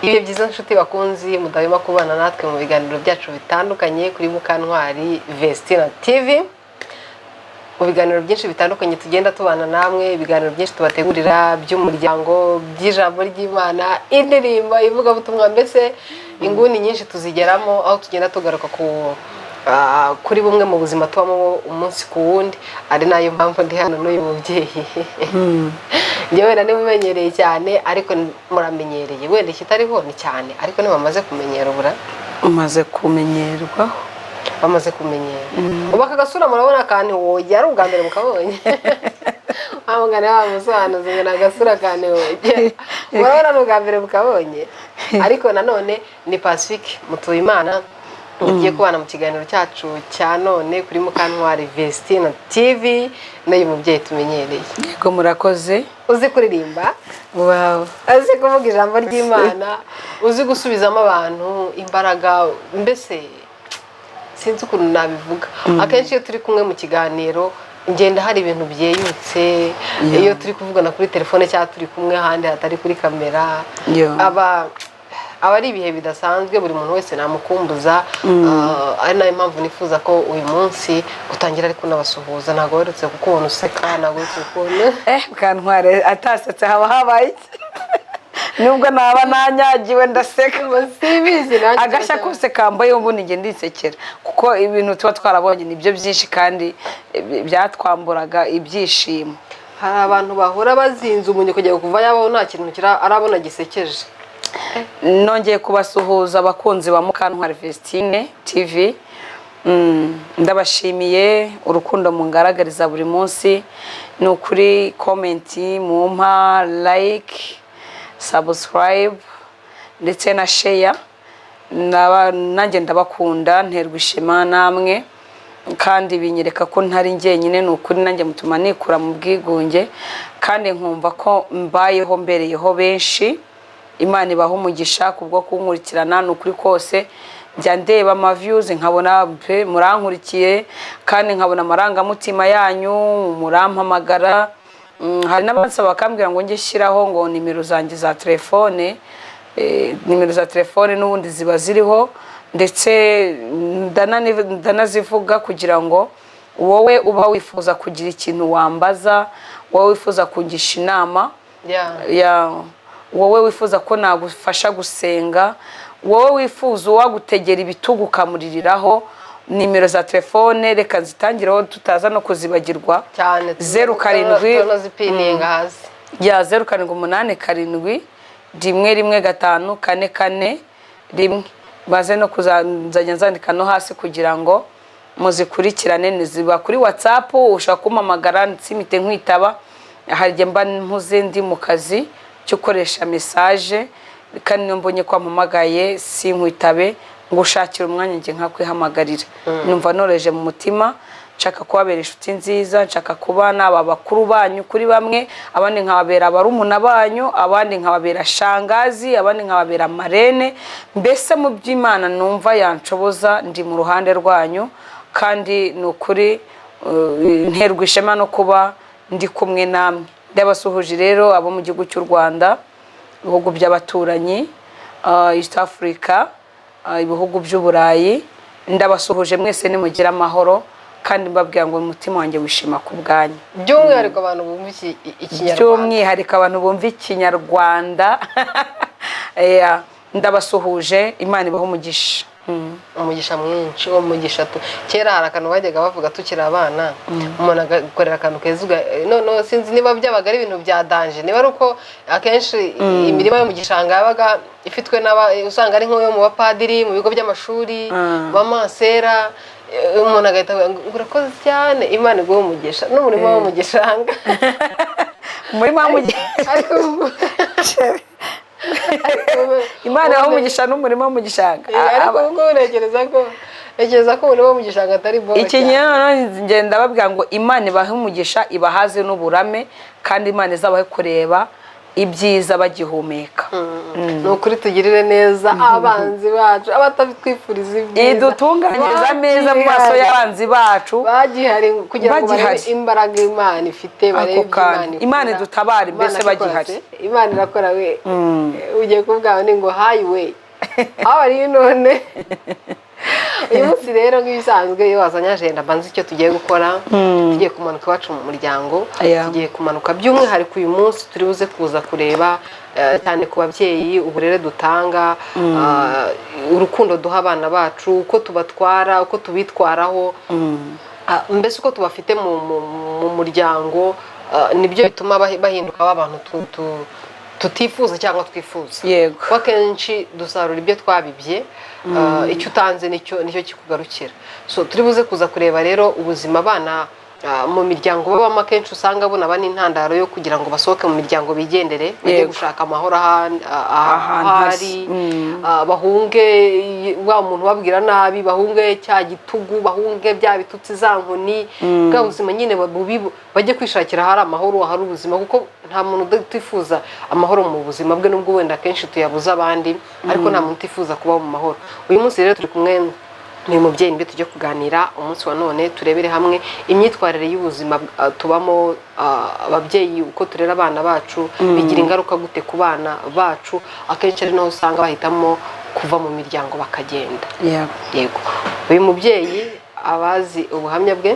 Ibihe byiza nshuti bakunzi mudahwema kubana natwe mu biganiro byacu bitandukanye kuri Mukantwari Vestina TV. Mu biganiro byinshi bitandukanye tugenda tubana namwe, ibiganiro byinshi tubategurira by'umuryango, by'ijambo ry'Imana, indirimbo, ivuga butumwa, mbese inguni nyinshi tuzigeramo aho tugenda tugaruka kuri bumwe mu buzima tubamo umunsi ku wundi. Ari nayo mpamvu ndi hano n'uyu mubyeyi. Njyewe nari mumenyereye cyane ariko muramenyereye, wenda kitariho ni cyane ariko ni bamaze kumenyera ubura. Umaze kumenyerwa, bamaze kumenyera. Ubaka gasura murabona kandi woye ari ubwa mbere mukabonye. Amugane bamusobanuza ngo nagasura kandi woye. Murabona n'ubwa mbere mukabonye. Ariko nanone ni Pacifique Mutuyimana. Ugiye kubana mu kiganiro cyacu cya none kuri Mukantwari Vestina TV n'uyu mubyeyi tumenyereye. Yego murakoze. Uzi kuririmba? Wow. Uzi kuvuga ijambo ry'Imana, uzi gusubizamo abantu imbaraga, mbese sinzi ukuntu nabivuga. Akenshi iyo turi kumwe mu kiganiro ngenda hari ibintu byeyutse, iyo turi kuvugana kuri telefone cyangwa turi kumwe ahandi hatari kuri kamera, aba ari ibihe bidasanzwe, buri muntu wese namukumbuza. Ari nayo mpamvu nifuza ko uyu munsi utangira ariko nabasuhuza. Ntabwo werutse kukubona useka, ntabwo werutse kukubona Mukantwari atasetse haba habaye nubwo naba nanyagiwe ndaseka. Sibizi nanjye agashya kose kambaye ubundi nge ndisekera kuko ibintu tuba twarabonye nibyo byinshi kandi byatwamburaga ibyishimo. Hari abantu bahora bazinze umunye kujya kuva yabaho nta kintu arabona gisekeje. Nongeye kubasuhuza abakunzi ba Mukantwari Vestina TV. Ndabashimiye urukundo mungaragariza buri munsi, ni ukuri comment mumpa, like, subscribe ndetse na share. Nanjye ndabakunda, nterwa ishema namwe kandi binyereka ko ntari njyenyine, ni ukuri nanjye mutuma nikura mu bwigunge kandi nkumva ko mbayeho mbereyeho benshi. Imana ibaho umugisha kubwo kunkurikirana, ni ukuri kose njya ndeba ama views nkabona murankurikiye kandi nkabona amarangamutima yanyu, murampamagara. Hari n'abansaba bakambwira ngo njye shyiraho ngo nimero zanjye za telefone, nimero za telefone n'ubundi ziba ziriho ndetse ndanazivuga kugira ngo wowe uba wifuza kugira ikintu wambaza, wowe wifuza kungisha inama, wowe wifuza ko nagufasha gusenga, wowe wifuza uwagutegera ibitugu ukamuririraho, nimero za telefone reka nzitangireho tutaza no kuzibagirwa cyane. 07 tunazipininga hasi. 0787 1154441 baze no kuzanzanya nzandika no hasi kugira ngo muzikurikirane. Niziba kuri WhatsApp, ushaka kumamagara nsimite nkwitaba, harije mba mpuze ndi mu kazi cyo koresha message kandi mbonye ko ampamagaye sinkwitabe ngo ushakire umwanya nge nkakwihamagarira. Numva noreje mu mutima, nshaka kubabera inshuti nziza, nshaka kuba naba bakuru banyu kuri bamwe, abandi nkababera barumuna banyu, abandi nkababera shangazi, abandi nkababera marene. Mbese mu by'Imana numva yanshoboza ndi mu ruhande rwanyu kandi ni ukuri nterwa ishema no kuba ndi kumwe namwe. Ndabasuhuje rero abo mu gihugu cy'u Rwanda, ibihugu by'abaturanyi, East Africa, ibihugu by'Uburayi. Ndabasuhuje mwese nimugira amahoro kandi mbabwira ngo umutima wanjye wishima ku bwanyu. By'umwihariko abantu bumva Ikinyarwanda. By'umwihariko abantu bumva Ikinyarwanda. Ndabasuhuje, Imana ibaho umugisha. Umugisha mwinshi, umugisha kera hari akantu bajyaga bavuga tukiri abana, umuntu agakorera akantu keza, no sinzi niba byabaga ari ibintu bya danje, niba ari uko akenshi imirima yo mu gishanga yabaga ifitwe usanga ari nk'uyo mu bapadiri mu bigo by'amashuri, bamansera, umuntu agahita urakoze cyane, Imana iguhe umugisha n'umurimo wo mu gishanga. Umurimo wo mu gishanga Imana yaho umugisha n'umurimo wo mu gishanga. Ariko ubwo ntekereza ko umurimo wo mu gishanga atari bo. Ikinyarwanda ngenda babwira ngo Imana ibahe umugisha, ibahaze n'uburame kandi Imana izabahe kureba ibyiza bagihumeka. ni ukuri tugirire neza abanzi bacu abatabitwifuriza ibyiza idutunganyiriza neza mu maso y'abanzi bacu bagihari kugira ngo barebe imbaraga Imana ifite, barebe Imana idutabare mbese bagihari. Imana irakora we ugiye kubwaho ni ngo hayi we aho ari none. Uyu munsi rero nk'ibisanzwe iyo wazanye agenda mbanza icyo tugiye gukora, tugiye kumanuka iwacu mu muryango, tugiye kumanuka by'umwihariko uyu munsi turi buze kuza kureba cyane ku babyeyi uburere dutanga, urukundo duha abana bacu, uko tubatwara, uko tubitwaraho, mbese uko tubafite mu muryango, nibyo bituma bahinduka abantu tutifuza cyangwa twifuza. Yego. Akenshi dusarura ibyo twabibye, icyo utanze nicyo kikugarukira. So turi buze kuza kureba rero ubuzima abana mu miryango babamo akenshi usanga bunaba n'intandaro yo kugira ngo basohoke mu miryango bigendere, bajye gushaka amahoro ahari, bahunge wa muntu babwira nabi, bahunge cya gitugu, bahunge bya bitutsi za nkoni, bwa buzima nyine bajye kwishakira ahari amahoro, ahari ubuzima, kuko nta muntu utifuza amahoro mu buzima bwe, nubwo wenda akenshi tuyabuza abandi, ariko nta muntu utifuza kuba mu mahoro. Uyu munsi rero turi kumwe n'uyu mubyeyi nibyo tujye kuganira umunsi wa none, turebere hamwe imyitwarire y'ubuzima tubamo, ababyeyi uko turera abana bacu bigira ingaruka gute ku bana bacu, akenshi ari naho usanga bahitamo kuva mu miryango bakagenda. Yego, uyu mubyeyi abazi ubuhamya bwe.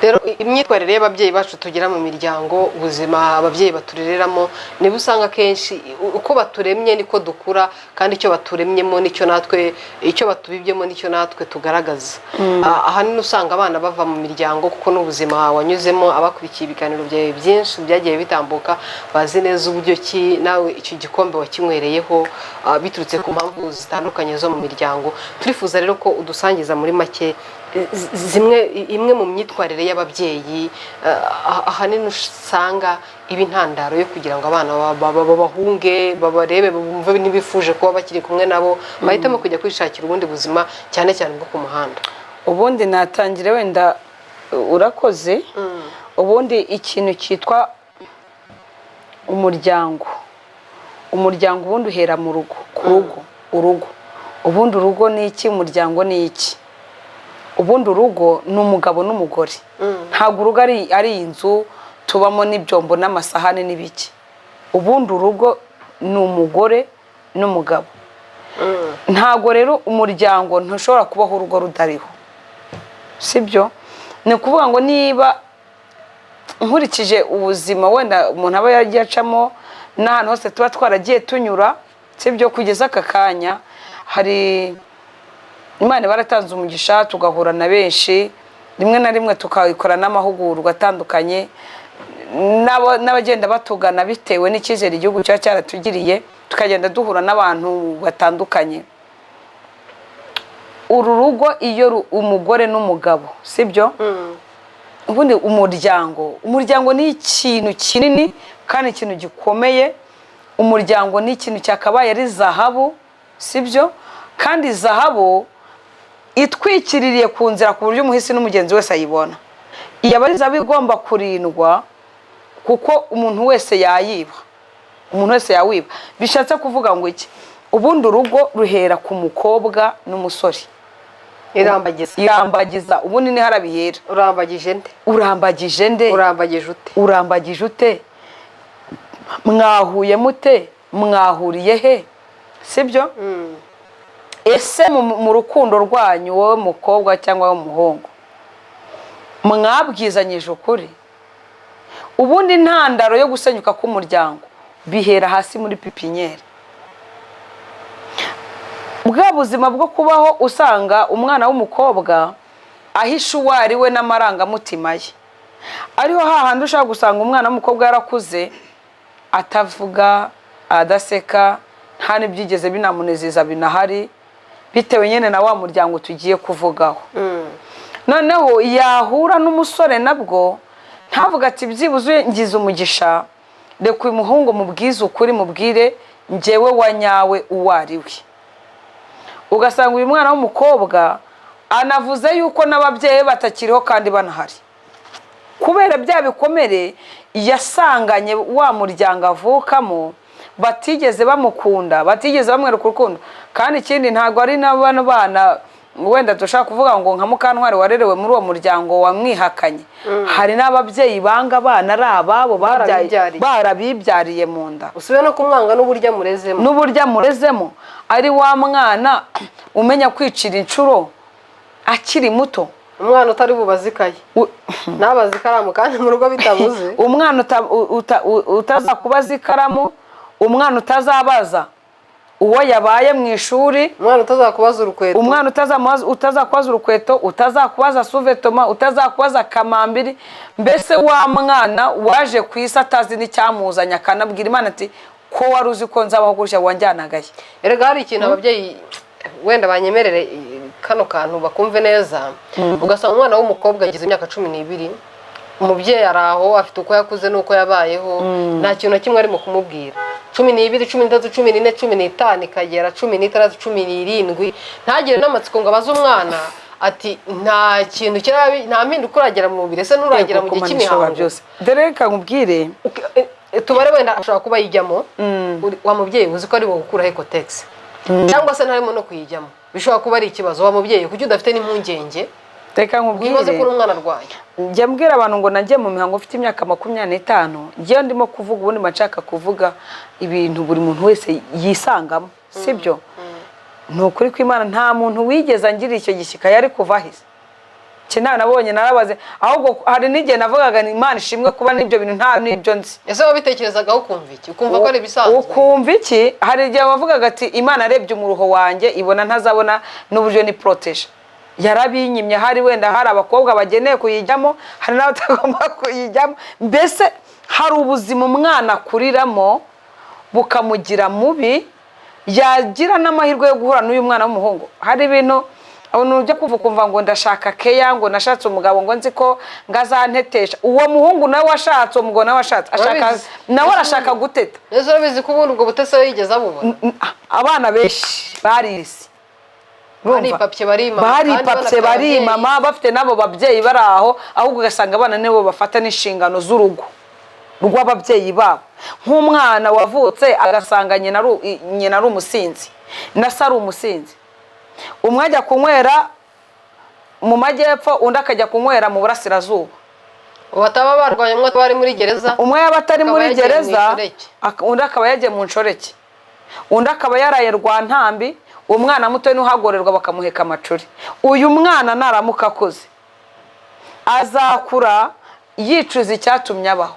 Rero imyitwarire y'ababyeyi bacu tugira mu miryango, ubuzima ababyeyi baturereramo, niba usanga kenshi uko baturemye niko dukura, kandi icyo baturemyemo nicyo natwe, icyo batubibyemo nicyo natwe tugaragaza. Ahanini usanga abana bava mu miryango kuko n'ubuzima wanyuzemo, abakurikiye ibiganiro byawe byinshi byagiye bitambuka bazi neza uburyo ki nawe icyo gikombe wakinywereyeho biturutse ku mpamvu zitandukanye zo mu miryango. Turifuza rero ko udusangiza muri make imwe mu myitwarire y'ababyeyi ahanini usanga iba intandaro yo kugira ngo abana bahunge, babarebe, bumve ntibifuje kuba bakiri kumwe nabo, bahitamo kujya kwishakira ubundi buzima, cyane cyane bwo ku muhanda. Ubundi natangire wenda urakoze. Ubundi ikintu cyitwa umuryango ubundi uhera mu rugo, urugo. Ubundi urugo ni iki? Umuryango ni iki? Ubundi urugo ni umugabo n'umugore. Ntabwo urugo ari inzu tubamo n'ibyombo n'amasahani n'ibiki. Ubundi urugo ni umugore n'umugabo. Ntabwo rero umuryango ntushobora kubaho urugo rudariho, sibyo? Ni ukuvuga ngo niba nkurikije ubuzima wenda umuntu aba yagiye acamo n'ahantu hose tuba twaragiye tunyura, sibyo, kugeza aka kanya, hari Imana baratanze umugisha tugahura na benshi, rimwe na rimwe tukayikora n'amahugurwa atandukanye, n'abagenda batugana bitewe n'icyizere igihugu cyacu cyaratugiriye, tukagenda duhura n'abantu batandukanye. Uru rugo iyo umugore n'umugabo, sibyo? Ubundi umuryango ni ikintu kinini kandi ikintu gikomeye. Umuryango ni ikintu cyakabaye ari zahabu, sibyo? Kandi zahabu itwikiririye ku nzira ku buryo umuhisi n'umugenzi wese ayibona. Iyo aba ari zahabu igomba kurindwa, kuko umuntu wese yayiba. Bishatse kuvuga ngo iki? Ubundi urugo ruhera ku mukobwa n'umusore. Irambagiza. Ubundi ni harabihera. Urambagije nde? Urambagije ute? Mwahuye mute? Mwahuriye he? Sibyo? Ese mu rukundo rwanyu, wowe mukobwa cyangwa wowe muhungu, mwabwizanyije ukuri? Ubundi intandaro yo gusenyuka k'umuryango bihera hasi muri pipinyeri. Bwa buzima bwo kubaho usanga umwana w'umukobwa ahisha uwo ari we n'amarangamutima ye. Ariho hahandi ushaka gusanga umwana w'umukobwa yarakuze atavuga, adaseka, nta n'ibyigeze binamunezeza binahari, bitewe nyine na wa muryango tugiye kuvugaho. Noneho yahura n'umusore nabwo ntavuga ati byibuze ngize umugisha, reka uyu muhungu mubwize ukuri, mubwire njyewe wa nyawe uwo ari we. Ugasanga uyu mwana w'umukobwa anavuze yuko n'ababyeyi batakiriho kandi banahari. kubera bya bikomere yasanganye wa muryango avukamo, batigeze bamukunda, batigeze bamwereka urukundo. Kandi ikindi ntabwo ari n'abana bana wenda dushaka kuvuga ngo nka Mukantwari warerewe muri uwo muryango wamwihakanye. Hari n'ababyeyi banga abana ari ababo barabibyariye mu nda. Usubiye no kumwanga n'uburyo amurezemo ari wa mwana umenya kwicira inshuro akiri muto. Umwana utari bubaze ikaye nabaze ikaramu kandi mu rugo bitabuze. Umwana utazakubaza ikaramu, umwana utazabaza uwo yabaye mu ishuri, umwana utazakubaza urukweto, umwana utazakubaza urukweto, utazakubaza suvetoma, utazakubaza kamambiri. Mbese wa mwana waje ku isi atazi n'icyamuzanya, akanabwira Imana ati ko wari uzi ko nzabaho gutya wanjyanagaye. Erega hari ikintu ababyeyi wenda banyemerere kano kantu bakumve neza. Ugasanga umwana w'umukobwa agize imyaka 12, umubyeyi araho afite uko yakuze nuko yabayeho, nta kintu na kimwe arimo kumubwira. 12, 13, 14, 15 ikagera 16, 17, ntagire n'amatsiko ngo abaze umwana ati nta kintu kirabi, nta mpinduka uragera mu mubiri, ese nuragera mu gihe cy'imihango byose. Dore reka nkubwire, tubare wenda ashobora kuba yijyamo, wa mubyeyi uzi ko ari wo gukura Ecotex, cyangwa se ntarimo no kuyijyamo, bishobora kuba ari ikibazo. Wa mubyeyi kuki udafite n'impungenge? Reka nkubwire, bibaze ko umwana arwaye. Njya mbwira abantu ngo nagiye mu mihango ufite imyaka 25, ngiye ndimo kuvuga ubundi mashaka kuvuga ibintu buri muntu wese yisangamo, sibyo? Nukuri ko Imana nta muntu wigeze angira icyo gishyika yari kuva hise. Cyane nabonye narabaze, ahubwo hari n'igihe navugaga ni Imana ishimwe kuba n'ibyo bintu nta n'ibyo nzi. Ese wabitekerezaga ukumva iki? Ukumva ko ari bisanzwe? Ukumva iki? Hari igihe wavugaga ati Imana arebye umuruho wanjye ibona ntazabona n'uburyo ni protege. Yarabinyimye. Hari wenda hari abakobwa bageneye kuyijyamo, hari n'abatagomba kuyijyamo. Mbese hari ubuzima umwana kuriramo bukamugira mubi, yagira n'amahirwe yo guhura n'uyu mwana w'umuhungu. Hari ibintu abantu ujya kuvuga ngo ndashaka keya, ngo nashatse umugabo ngo nzi ko ngazantetesha. Uwo muhungu nawe washatse, umugabo nawe washatse, ashaka nawe arashaka guteta. Ese urabizi ko ubundi ubwo butese yigeze abubona? Abana benshi barisi, baripapye barimama, bafite nabo babyeyi bari aho, ahubwo ugasanga abana nibo bafata n'inshingano z'urugo rw'ababyeyi babo. Nk'umwana wavutse agasanga nyina ari umusinzi na se ari umusinzi, umwe ajya kunywera mu majyepfo, undi akajya kunywera mu burasirazuba. Bataba barwaye, umwe bari muri gereza, umwe yaba atari muri gereza, undi akaba yagiye mu nshoreke, undi akaba yaraye Rwantambi. Umwana muto n'uhagorerwa bakamuheka amacuri. Uyu mwana naramuka akoze azakura yicuza icyatumye abaho,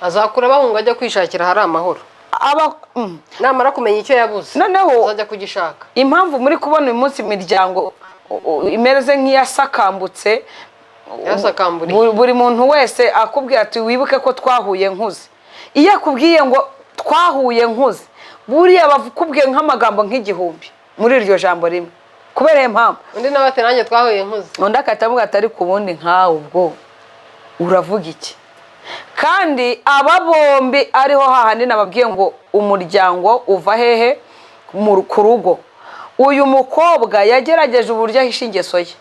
azakura bahunga ajya kwishakira hari amahoro. Namara kumenya icyo yabuze noneho azajya kugishaka. Impamvu muri kubona uyu munsi imiryango imeze nk'iyasakambutse, buri muntu wese akubwira ati wibuke ko twahuye nkuze. Iyo akubwiye ngo twahuye nkuze, buriya bakubwiye nk'amagambo nk'igihumbi muri iryo jambo rimwe. Kubera iyo mpamvu undi nawe ati nanjye twahuye nkuze, undi akatavuga atari ku bundi nkawe ubwo uravuga iki? Kandi aba bombi ariho hahandi nababwiye ngo umuryango uva hehe ku rugo. Uyu mukobwa yagerageje uburyo ahisha ingeso ye,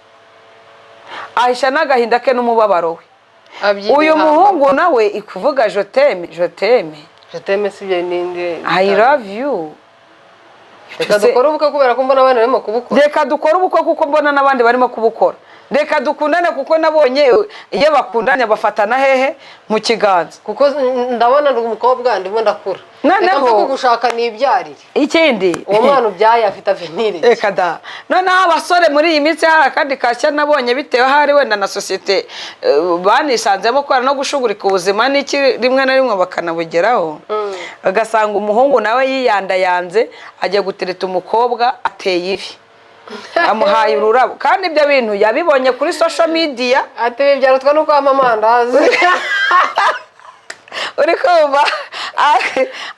ahisha n'agahinda ke n'umubabaro we. Uyu muhungu nawe ikuvuga joteme sibye ninde, I love you. Reka dukora ubukwe kubera ko mbona abana barimo kubukora. Reka dukora ubukwe kuko mbona n'abandi barimo kubukora. Reka dukundane kuko nabonye iyo bakundanye bafatana hehe mu kiganza. Kuko ndabona umukobwa ndimo ndakura. Noneho gushaka ni ibyarire. Ikindi uwo mwana ubyaye afite avenire. Reka da. Noneho abasore muri iyi minsi hari akandi kashya nabonye bitewe hari wenda na societe banisanzemo kwara no gushugurika ubuzima n'iki rimwe na rimwe bakanabugeraho. Agasanga umuhungu nawe yiyandayanze ajya gutereta umukobwa ateye ivi, amuhaye ururabo. Kandi ibyo bintu yabibonye kuri social media, ati bibyarutwa no kwa mamandazi. Uri kumva?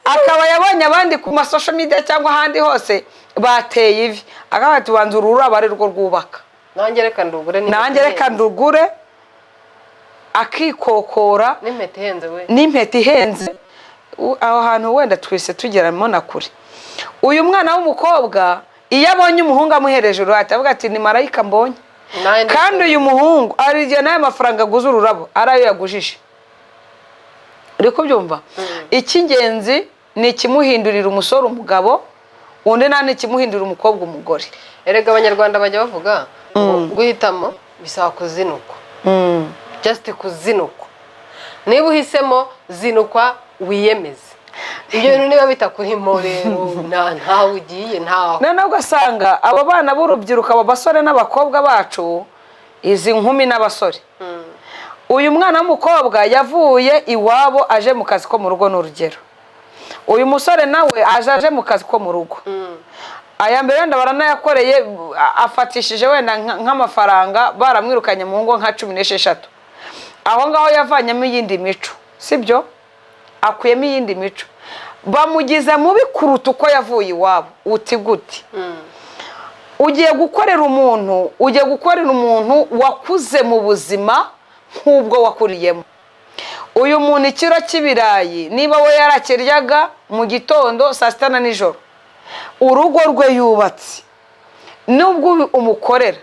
Akaba yabonye abandi ku ma social media cyangwa ahandi hose bateye ivi, akaba ati wanze ururabo ari rwo rwubaka, nanjye reka ndugure akikokora n'impeta ihenze. Aho hantu wenda twese tugeramo na kure. Uyu mwana w'umukobwa iyo abonye umuhungu amuhereje uruhata avuga ati ni marayika mbonye. kandi uyu muhungu ari igihe n'ayo mafaranga aguze ururabo ari ayo yagujije. uri kubyumva? Icy'ingenzi ni ikimuhindurira umusore umugabo, undi nta n'ikimuhindurira umukobwa umugore. Erega abanyarwanda bajya bavuga guhitamo bisaba kuzinukwa. Just kuzinukwa. Niba uhisemo zinukwa wiyemeze. Ibyo bintu niba bitakurimo rero ntawe ugiye ntaho. Noneho ugasanga aba bana b'urubyiruko, aba basore n'abakobwa bacu, izi nkumi n'abasore, uyu mwana w'umukobwa yavuye iwabo aje mu kazi ko mu rugo n'urugero, uyu musore nawe aje mu kazi ko mu rugo, aya mbere wenda baranayakoreye afatishije wenda nk'amafaranga, baramwirukanye mu ngo nka 16. Aho ngaho yavanyemo iyindi mico, sibyo? Akuyemo iyindi mico, bamugize mubi kuruta uko yavuye iwabo. Uti gute? Ugiye gukorera umuntu wakuze mu buzima nk'ubwo wakuriyemo. Uyu muntu ikiro cy'ibirayi niba we yarakiryaga mu gitondo, saa sita na nijoro, urugo rwe yubatse, nubwo umukorera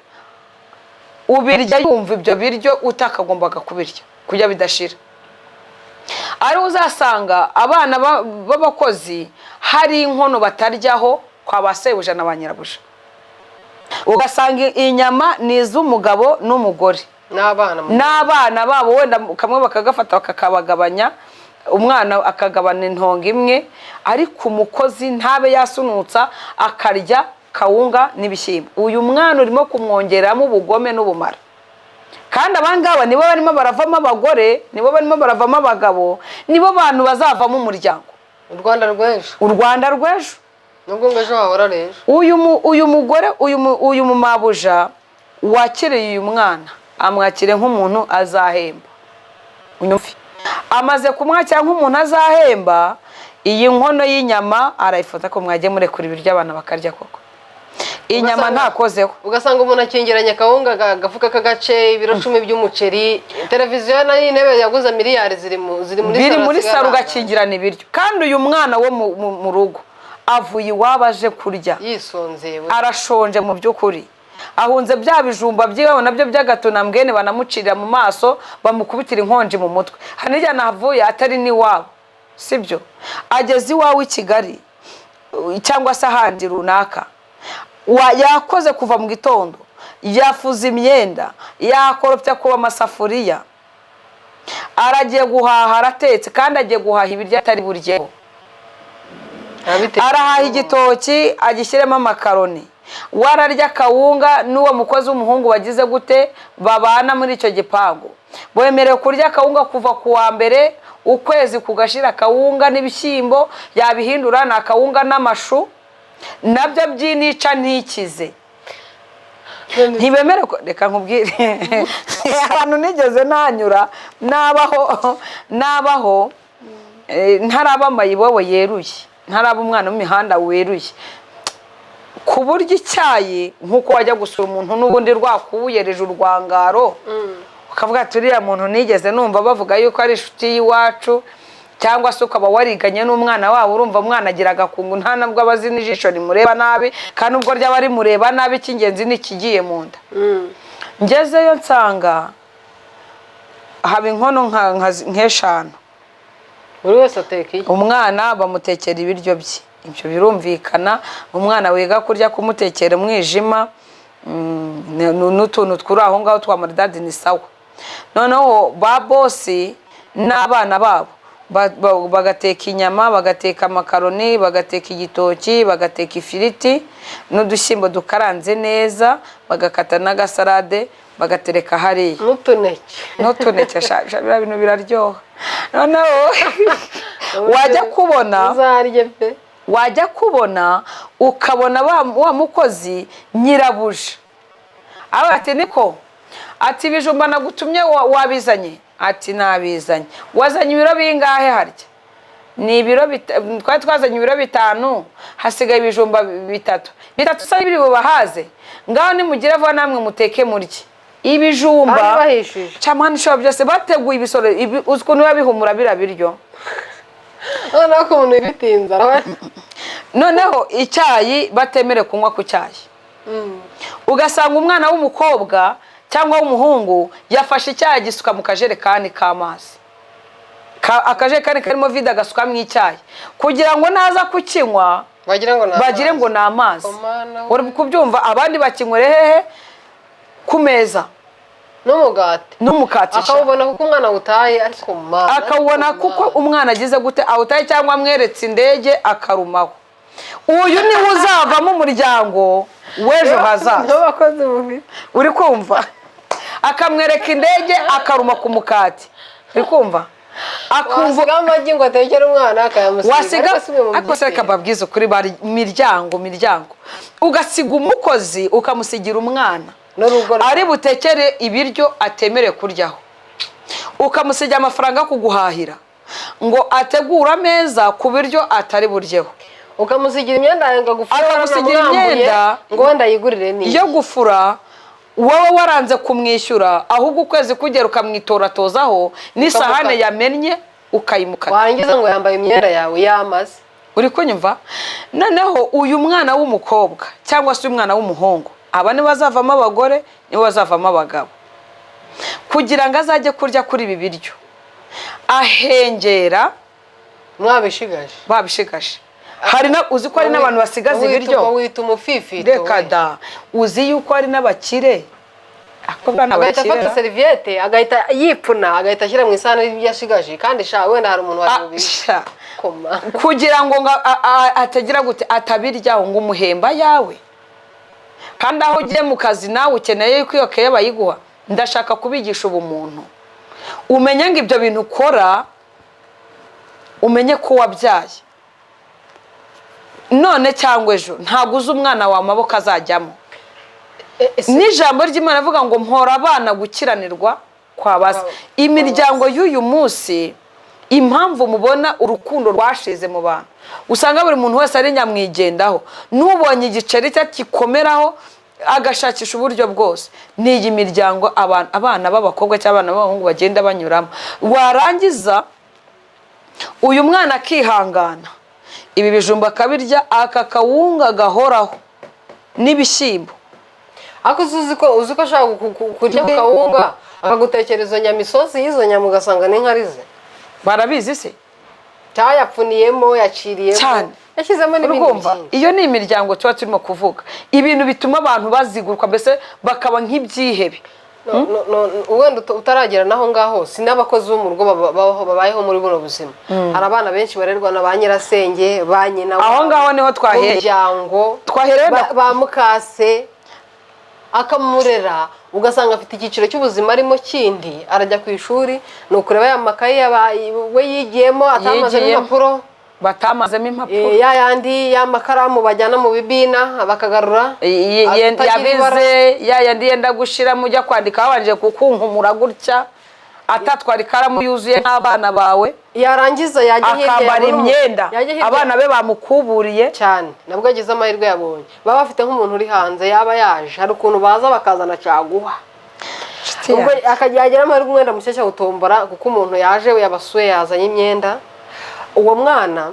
ubirya yumva ibyo biryo utakagombaga kubirya kujya bidashira. Ari uzasanga abana b'abakozi hari inkono bataryaho kwa basebuja na banyirabuja, ugasanga inyama ni iz'umugabo n'umugore n'abana babo, wenda kamwe bakagafata bakakabagabanya, umwana akagabana intongo imwe, ariko umukozi ntabe yasunutsa akarya kawunga n'ibishyimbo. Uyu mwana urimo kumwongeramo ubugome n'ubumara. Kandi abangaba nibo barimo baravamo abagore, nibo barimo baravamo abagabo, nibo bantu bazavamo umuryango. U Rwanda rw'ejo. Nubwo ngejo hahora rejo. Uyu mugore, uyu mumabuja wakiriye uyu mwana, amwakire nk'umuntu azahemba. Unyumve, amaze kumwakira nk'umuntu azahemba, iyi nkono y'inyama arayifata ko mwagiye murekura ibiryo abana bakarya koko. Inyama ntakozeho. Ugasanga umuntu akingiranye kawunga gafuka kagace, ibiro 10 by'umuceri, televiziyo na intebe yaguze miliyari ziri muri saro ugakingirana ibiryo. Kandi uyu mwana wo mu rugo avuye iwabo aje kurya, yisonzewe, arashonje mu by'ukuri, ahunze bya bijumba by'iwabo nabyo by'agatonambwene banamucirira mu maso, bamukubitira inkonji mu mutwe. Hanijya navuye atari ni wabo, sibyo? Ageze iwawe i Kigali cyangwa se ahandi runaka, yakoze kuva mu gitondo, yafuze imyenda, yakoropya kuba amasafuriya, aragiye guhaha, aratetse, kandi agiye guhaha ibiryo atari buryeho. Arahaha igitoki agishyiremo amakaroni, wararya kawunga n'uwo mukozi w'umuhungu wagize gute babana muri icyo gipangu, bemerewe kurya kawunga kuva ku wa mbere, ukwezi kugashira kawunga n'ibishyimbo, yabihindura na kawunga n'amashu, nabyo byinica ntikize. Ntibemere ko, reka nkubwire, abantu nigeze nanyura nabaho ntaraba amayibobo yeruye, ntaraba umwana w'imihanda weruye, ku buryo icyayi nk'uko wajya gusura umuntu n'ubundi rwakuyereje urwangaro, ukavuga ati uriya muntu nigeze numva bavuga yuko ari inshuti y'iwacu, cyangwa se ukaba wariganye n'umwana wawe, urumva umwana agira agakungu, nta nabwo abazi n'ijisho rimureba nabi, kandi ubwo ryaba rimureba nabi, icy'ingenzi n'ikigiye mu nda. Ngezeyo nsanga haba inkono nk'eshanu, buri wese ateka iki? Umwana bamutekera ibiryo bye, ibyo birumvikana. Umwana wiga kurya kumutekera umwijima n'utuntu twuri aho ngaho twa maridadi ni sawa. Noneho ba bosi n'abana babo bagateka inyama, bagateka amakaroni, bagateka igitoki, bagateka ifiriti n'udushyimbo dukaranze neza, bagakata n'agasalade, bagatereka hariya n'utuneke. Biriya bintu biraryoha. Noneho wajya kubona ukabona wa mukozi nyirabuja ati niko, ati ibijumba nagutumye wabizanye? Ati nabizanye. Wazanye ibiro bingahe harya? Ni ibiro twari twazanye ibiro 5, hasigaye ibijumba 3 sa biri bubahaze. Ngaho nimugire vuba namwe muteke murye ibijumba cyamana sho byose bateguye ibisoro. Ukuntu babihumura birabiryo, noneho ko umuntu ibitinza. Noneho icyayi batemere kunywa ku cyayi, ugasanga umwana w'umukobwa cyangwa w'umuhungu yafashe icyayi agisuka mu kajerekani k'amazi, akajerekani karimo vide agasukamo icyayi kugira ngo naza kukinywa bagire ngo ni amazi. uri kubyumva? abandi bakinywere hehe? ku meza n'umukati akawubona kuko umwana awutaye, ariko akawubona kuko umwana agize gute awutaye, cyangwa amweretse indege akarumaho. uyu niwe uzavamo umuryango w'ejo hazaza. uri kumva? akamwereka indege akaruma ku mukati. uri kumva? wasiga amagi ngo atekere umwana akayamusiga, ariko se reka mbabwize kuri bari miryango ugasiga umukozi ukamusigira umwana ari butekere ibiryo atemerewe kuryaho, ukamusigira amafaranga kuguhahira ngo ategura ameza ku biryo atari buryeho, ukamusigira imyenda ngo wenda yigurire ni iyo gufura. wowe waranze kumwishyura, ahubwo ukwezi kugera ukamwitoratozaho n'isahane yamennye ukayimukana, warangiza ngo yambaye imyenda yawe yamaze. uri kunyumva? noneho uyu mwana w'umukobwa cyangwa se umwana w'umuhungu, aba nibo bazavamo abagore, nibo bazavamo abagabo, kugira ngo azajye kurya kuri ibi biryo ahengera babishigaje. uzi ko hari n'abantu basigaza ibiryo, wita umufifito. reka da, uzi yuko hari n'abakire agahita afata seriviyete agahita yipfuna agahita ashyira mu isahani y'ibyo yashigaje, kandi wenda hari umuntu wari bubisha kugira ngo atagira gute atabiryaho ngo umuhemba yawe. kandi aho ugiye mu kazi nawe ukeneye yuko iyo keye bayiguha. ndashaka kubigisha ubumuntu, umenye ngo ibyo bintu ukora, umenye ko wabyaye none cyangwa ejo ntabwo uzi umwana wa maboko azajyamo. n'ijambo ry'Imana avuga ngo mpora abana gukiranirwa kwa base. imiryango y'uyu munsi, impamvu mubona urukundo rwashize mu bantu, usanga buri muntu wese ari nyamwigendaho, n'ubonye igiceri cye kikomeraho agashakisha uburyo bwose. n'iyi miryango abana b'abakobwa cyangwa abana b'abahungu bagenda banyuramo, warangiza uyu mwana akihangana, ibi bijumba akabirya, aka kawunga gahoraho n'ibishyimbo. ariko uzi ko ashaka kurya kawunga akagutekereza nyamisozi y'izo nyama ugasanga ni nkarize. barabizi se? cyayapfuniyemo yaciriyemo cyane, yashyizemo n'ibindi byinshi. iyo ni imiryango tuba turimo kuvuga, ibintu bituma abantu baziguruka, mbese bakaba nk'ibyihebe. wenda utaragera naho ngaho, si n'abakozi bo mu rugo babayeho muri buno buzima. hari abana benshi barerwa na ba nyirasenge, ba nyina, aho ngaho niho twahereye ba mukase, akamurera ugasanga afite icyiciro cy'ubuzima arimo kindi, arajya ku ishuri ni ukureba ya makayi we yigiyemo atamazemo impapuro, batamazemo impapuro, yayandi y'amakaramu bajyana mu bibina bakagarura, yabize yayandi yenda gushira mujya kwandika babanje kukunkumura gutya, atatwara ikaramu yuzuye nk'abana bawe, yarangiza yajya hirya akambara imyenda abana be bamukuburiye cyane. nabwo agize amahirwe yabonye, baba bafite nk'umuntu uri hanze yaba yaje, hari ukuntu baza bakazana caguha, ubwo akajyagira amahirwe umwenda mushyashya gutombora kuko umuntu yaje yabasuye yazanye imyenda. uwo mwana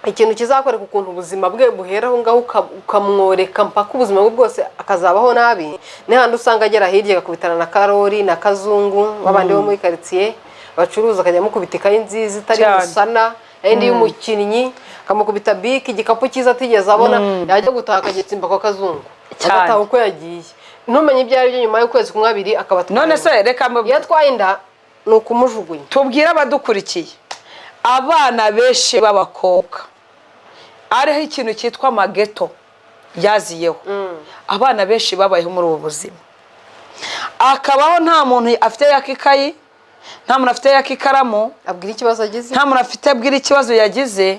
ikintu kizakoreka ukuntu ubuzima bwe buheraho ngaho ukamworeka mpaka ubuzima bwe bwose akazabaho nabi, n'ahandi usanga agera hirya agakubitana na Karori na Kazungu babandi bo muri quartier bacuruza, akajya mukubita ikayi nziza itari musana yindi y'umukinnyi, akamukubita biki igikapu cyiza atigeze abona, yajya gutaha akagitsimba kwa Kazungu agataha uko yagiye, ntumenye ibyo ari byo nyuma y'ukwezi kumwe abiri akabatwara. none se reka iyo atwaye inda ni ukumujugunya. tubwire abadukurikiye, abana benshi b'abakobwa ariho ikintu cyitwa amageto yaziyeho. abana benshi babayeho muri ubu buzima, akabaho nta muntu afite yakikayi, nta muntu afite yakikaramu abwira ikibazo agize, nta muntu afite abwira ikibazo yagize.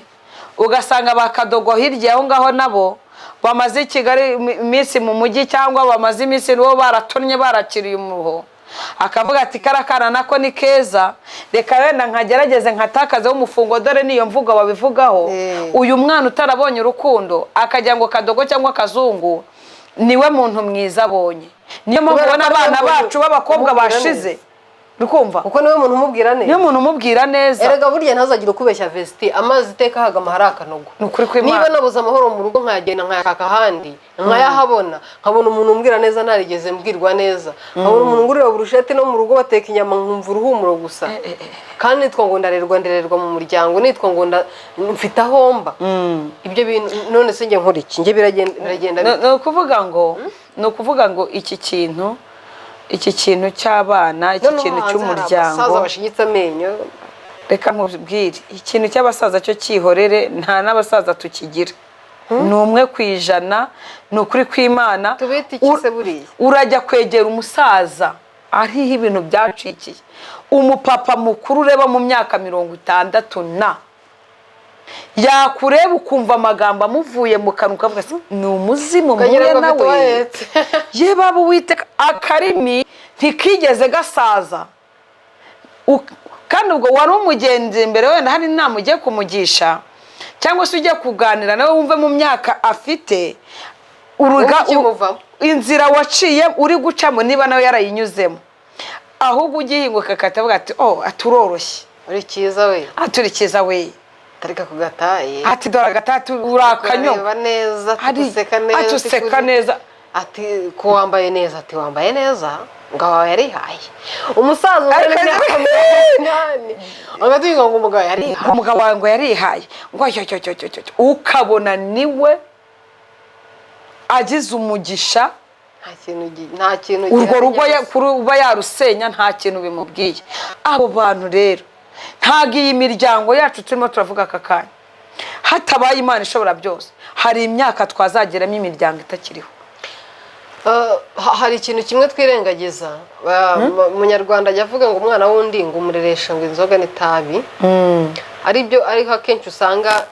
ugasanga bakadogo hirya aho ngaho nabo bamaze i Kigali iminsi mu mujyi, cyangwa bamaze iminsi bo baratonye barakiriye umuruho, akavuga ati karakana nako ni keza, reka wenda nkagerageze nkatakazeho umufungo, dore niyo mvuga babivugaho. uyu mwana utarabonye urukundo akajya ngo Kadogo cyangwa Kazungu niwe muntu mwiza abonye. niyo mpamvu ubona abana bacu b'abakobwa bashize urikumva kuko niwe muntu umubwira neza niyo muntu umubwira neza erega burya ntazagire ukubeshya Vesti amazi iteka hagama hari akanogo nukuri kw'Imana niba nabuze amahoro mu rugo nkagenda nkayashaka ahandi nkayahabona nkabona umuntu umbwira neza narigeze mbwirwa neza nkabona umuntu ngurira burusheti no mu rugo bateka inyama nkumva uruhumuro gusa kandi nitwa ngo ndererwa mu muryango nitwa ngo mfite ahomba ibyo bintu none se njye nkora iki njye biragenda ni ukuvuga ngo iki kintu cy'abana iki kintu cy'umuryango abasaza bashinyitse amenyo reka nkubwire ikintu cy'abasaza cyo cyihorere nta n'abasaza tukigira ni 1% ni ukuri kw'Imana tubita iki se buriya urajya kwegera umusaza ariho ibintu byacikiye umupapa mukuru ureba mu myaka 60 na yakureba ukumva amagambo amuvuye mu kanwa ukavuga ati ni umuzimu muye nawe ye baba Uwiteka akarimi ntikigeze gasaza kandi ubwo wari umugenzi imbere wenda hari inama ugiye kumugisha cyangwa se ugiye kuganira nawe wumve mu myaka afite inzira waciye uri gucamo niba nawe yarayinyuzemo ahubwo ugihinguka akatavuga ati aturoroshye uri cyiza we aturi cyiza we tarika kugataye ati dora gatatu urakanyo ureba neza atuseka neza ati ko wambaye neza ati wambaye neza ngaho yarihaye umusaza uri nani agatuye ngo umugabo yarihaye umugabo wangu yarihaye ngo ukabona niwe agize umugisha nta kintu urwo rugo uba yarusenya nta kintu bimubwiye abo bantu rero ntago iyi miryango yacu turimo turavuga aka kanya hatabaye Imana ishobora byose hari imyaka twazageramo imiryango itakiriho hari ikintu kimwe twirengagiza umunyarwanda ajya avuga ngo umwana wundi ngo umureresha ngo inzoga n'itabi ariko akenshi usanga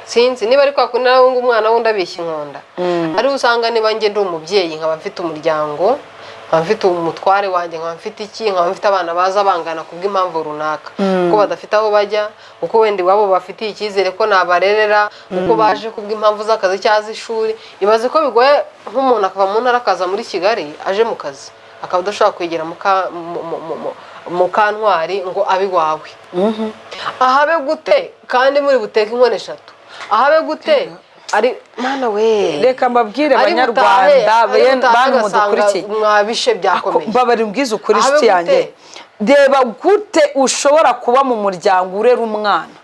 sinzi niba ari kwa kundi nawe ngo umwana wundi abishya inkonda ariho usanga niba njye ndi umubyeyi nkaba mfite umuryango nkaba mfite umutware wanjye nkaba mfite iki nkaba mfite abana baza bangana kubw'impamvu runaka kuko badafite aho bajya kuko wenda iwabo bafitiye icyizere ko nabarerera kuko baje kubw'impamvu z'akazi cyangwa z'ishuri ibaze ko bigoye nk'umuntu akava mu ntara akaza muri Kigali aje mu kazi akaba adashobora kwegera mu Kantwari ngo abe iwawe ahabe gute kandi muri buteke inkono 3 ahabe gute ari mana we reka mbabwire abanyarwanda bantu mudukurikiye mwabishe byakomeye babari mbwiza ukuri shiti yanjye reba gute ushobora kuba mu muryango urera umwana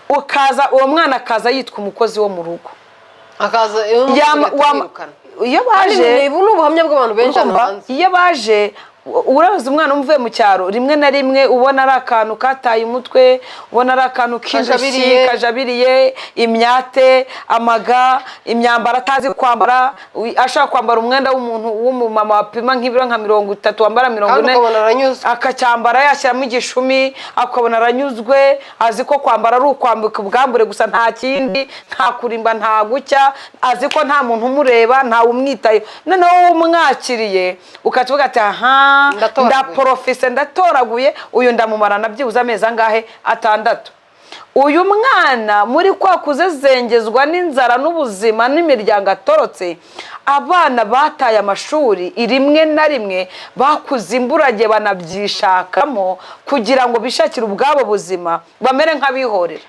ukaza uwo mwana akaza yitwa umukozi wo mu rugo akaza iyo baje n'ubuhamya bw'abantu benshi hanze iyo baje uraza umwana umuvuye mu cyaro rimwe na rimwe ubona ari akantu kataye umutwe ubona ari akantu k'injosi kajabiriye imyate amaga imyambaro atazi kwambara ashaka kwambara umwenda w'umuntu w'umumama wapima nk'ibiro nka 30 wambara 40 akacyambara yashyiramo igishumi akabona aranyuzwe azi ko kwambara ari ukwambika ubwambure gusa nta kindi nta kurimba nta gucya azi ko nta muntu umureba nta umwitaye noneho umwakiriye ukatuvuga ati aha ndaprofise ndatoraguye uyu ndamumara nabyibuza amezi angahe 6 uyu mwana muri kwa kuzezengezwa n'inzara n'ubuzima n'imiryango atorotse abana bataye amashuri rimwe na rimwe bakuze imburage banabyishakamo kugira ngo bishakire ubwabo buzima bamere nk'abihorera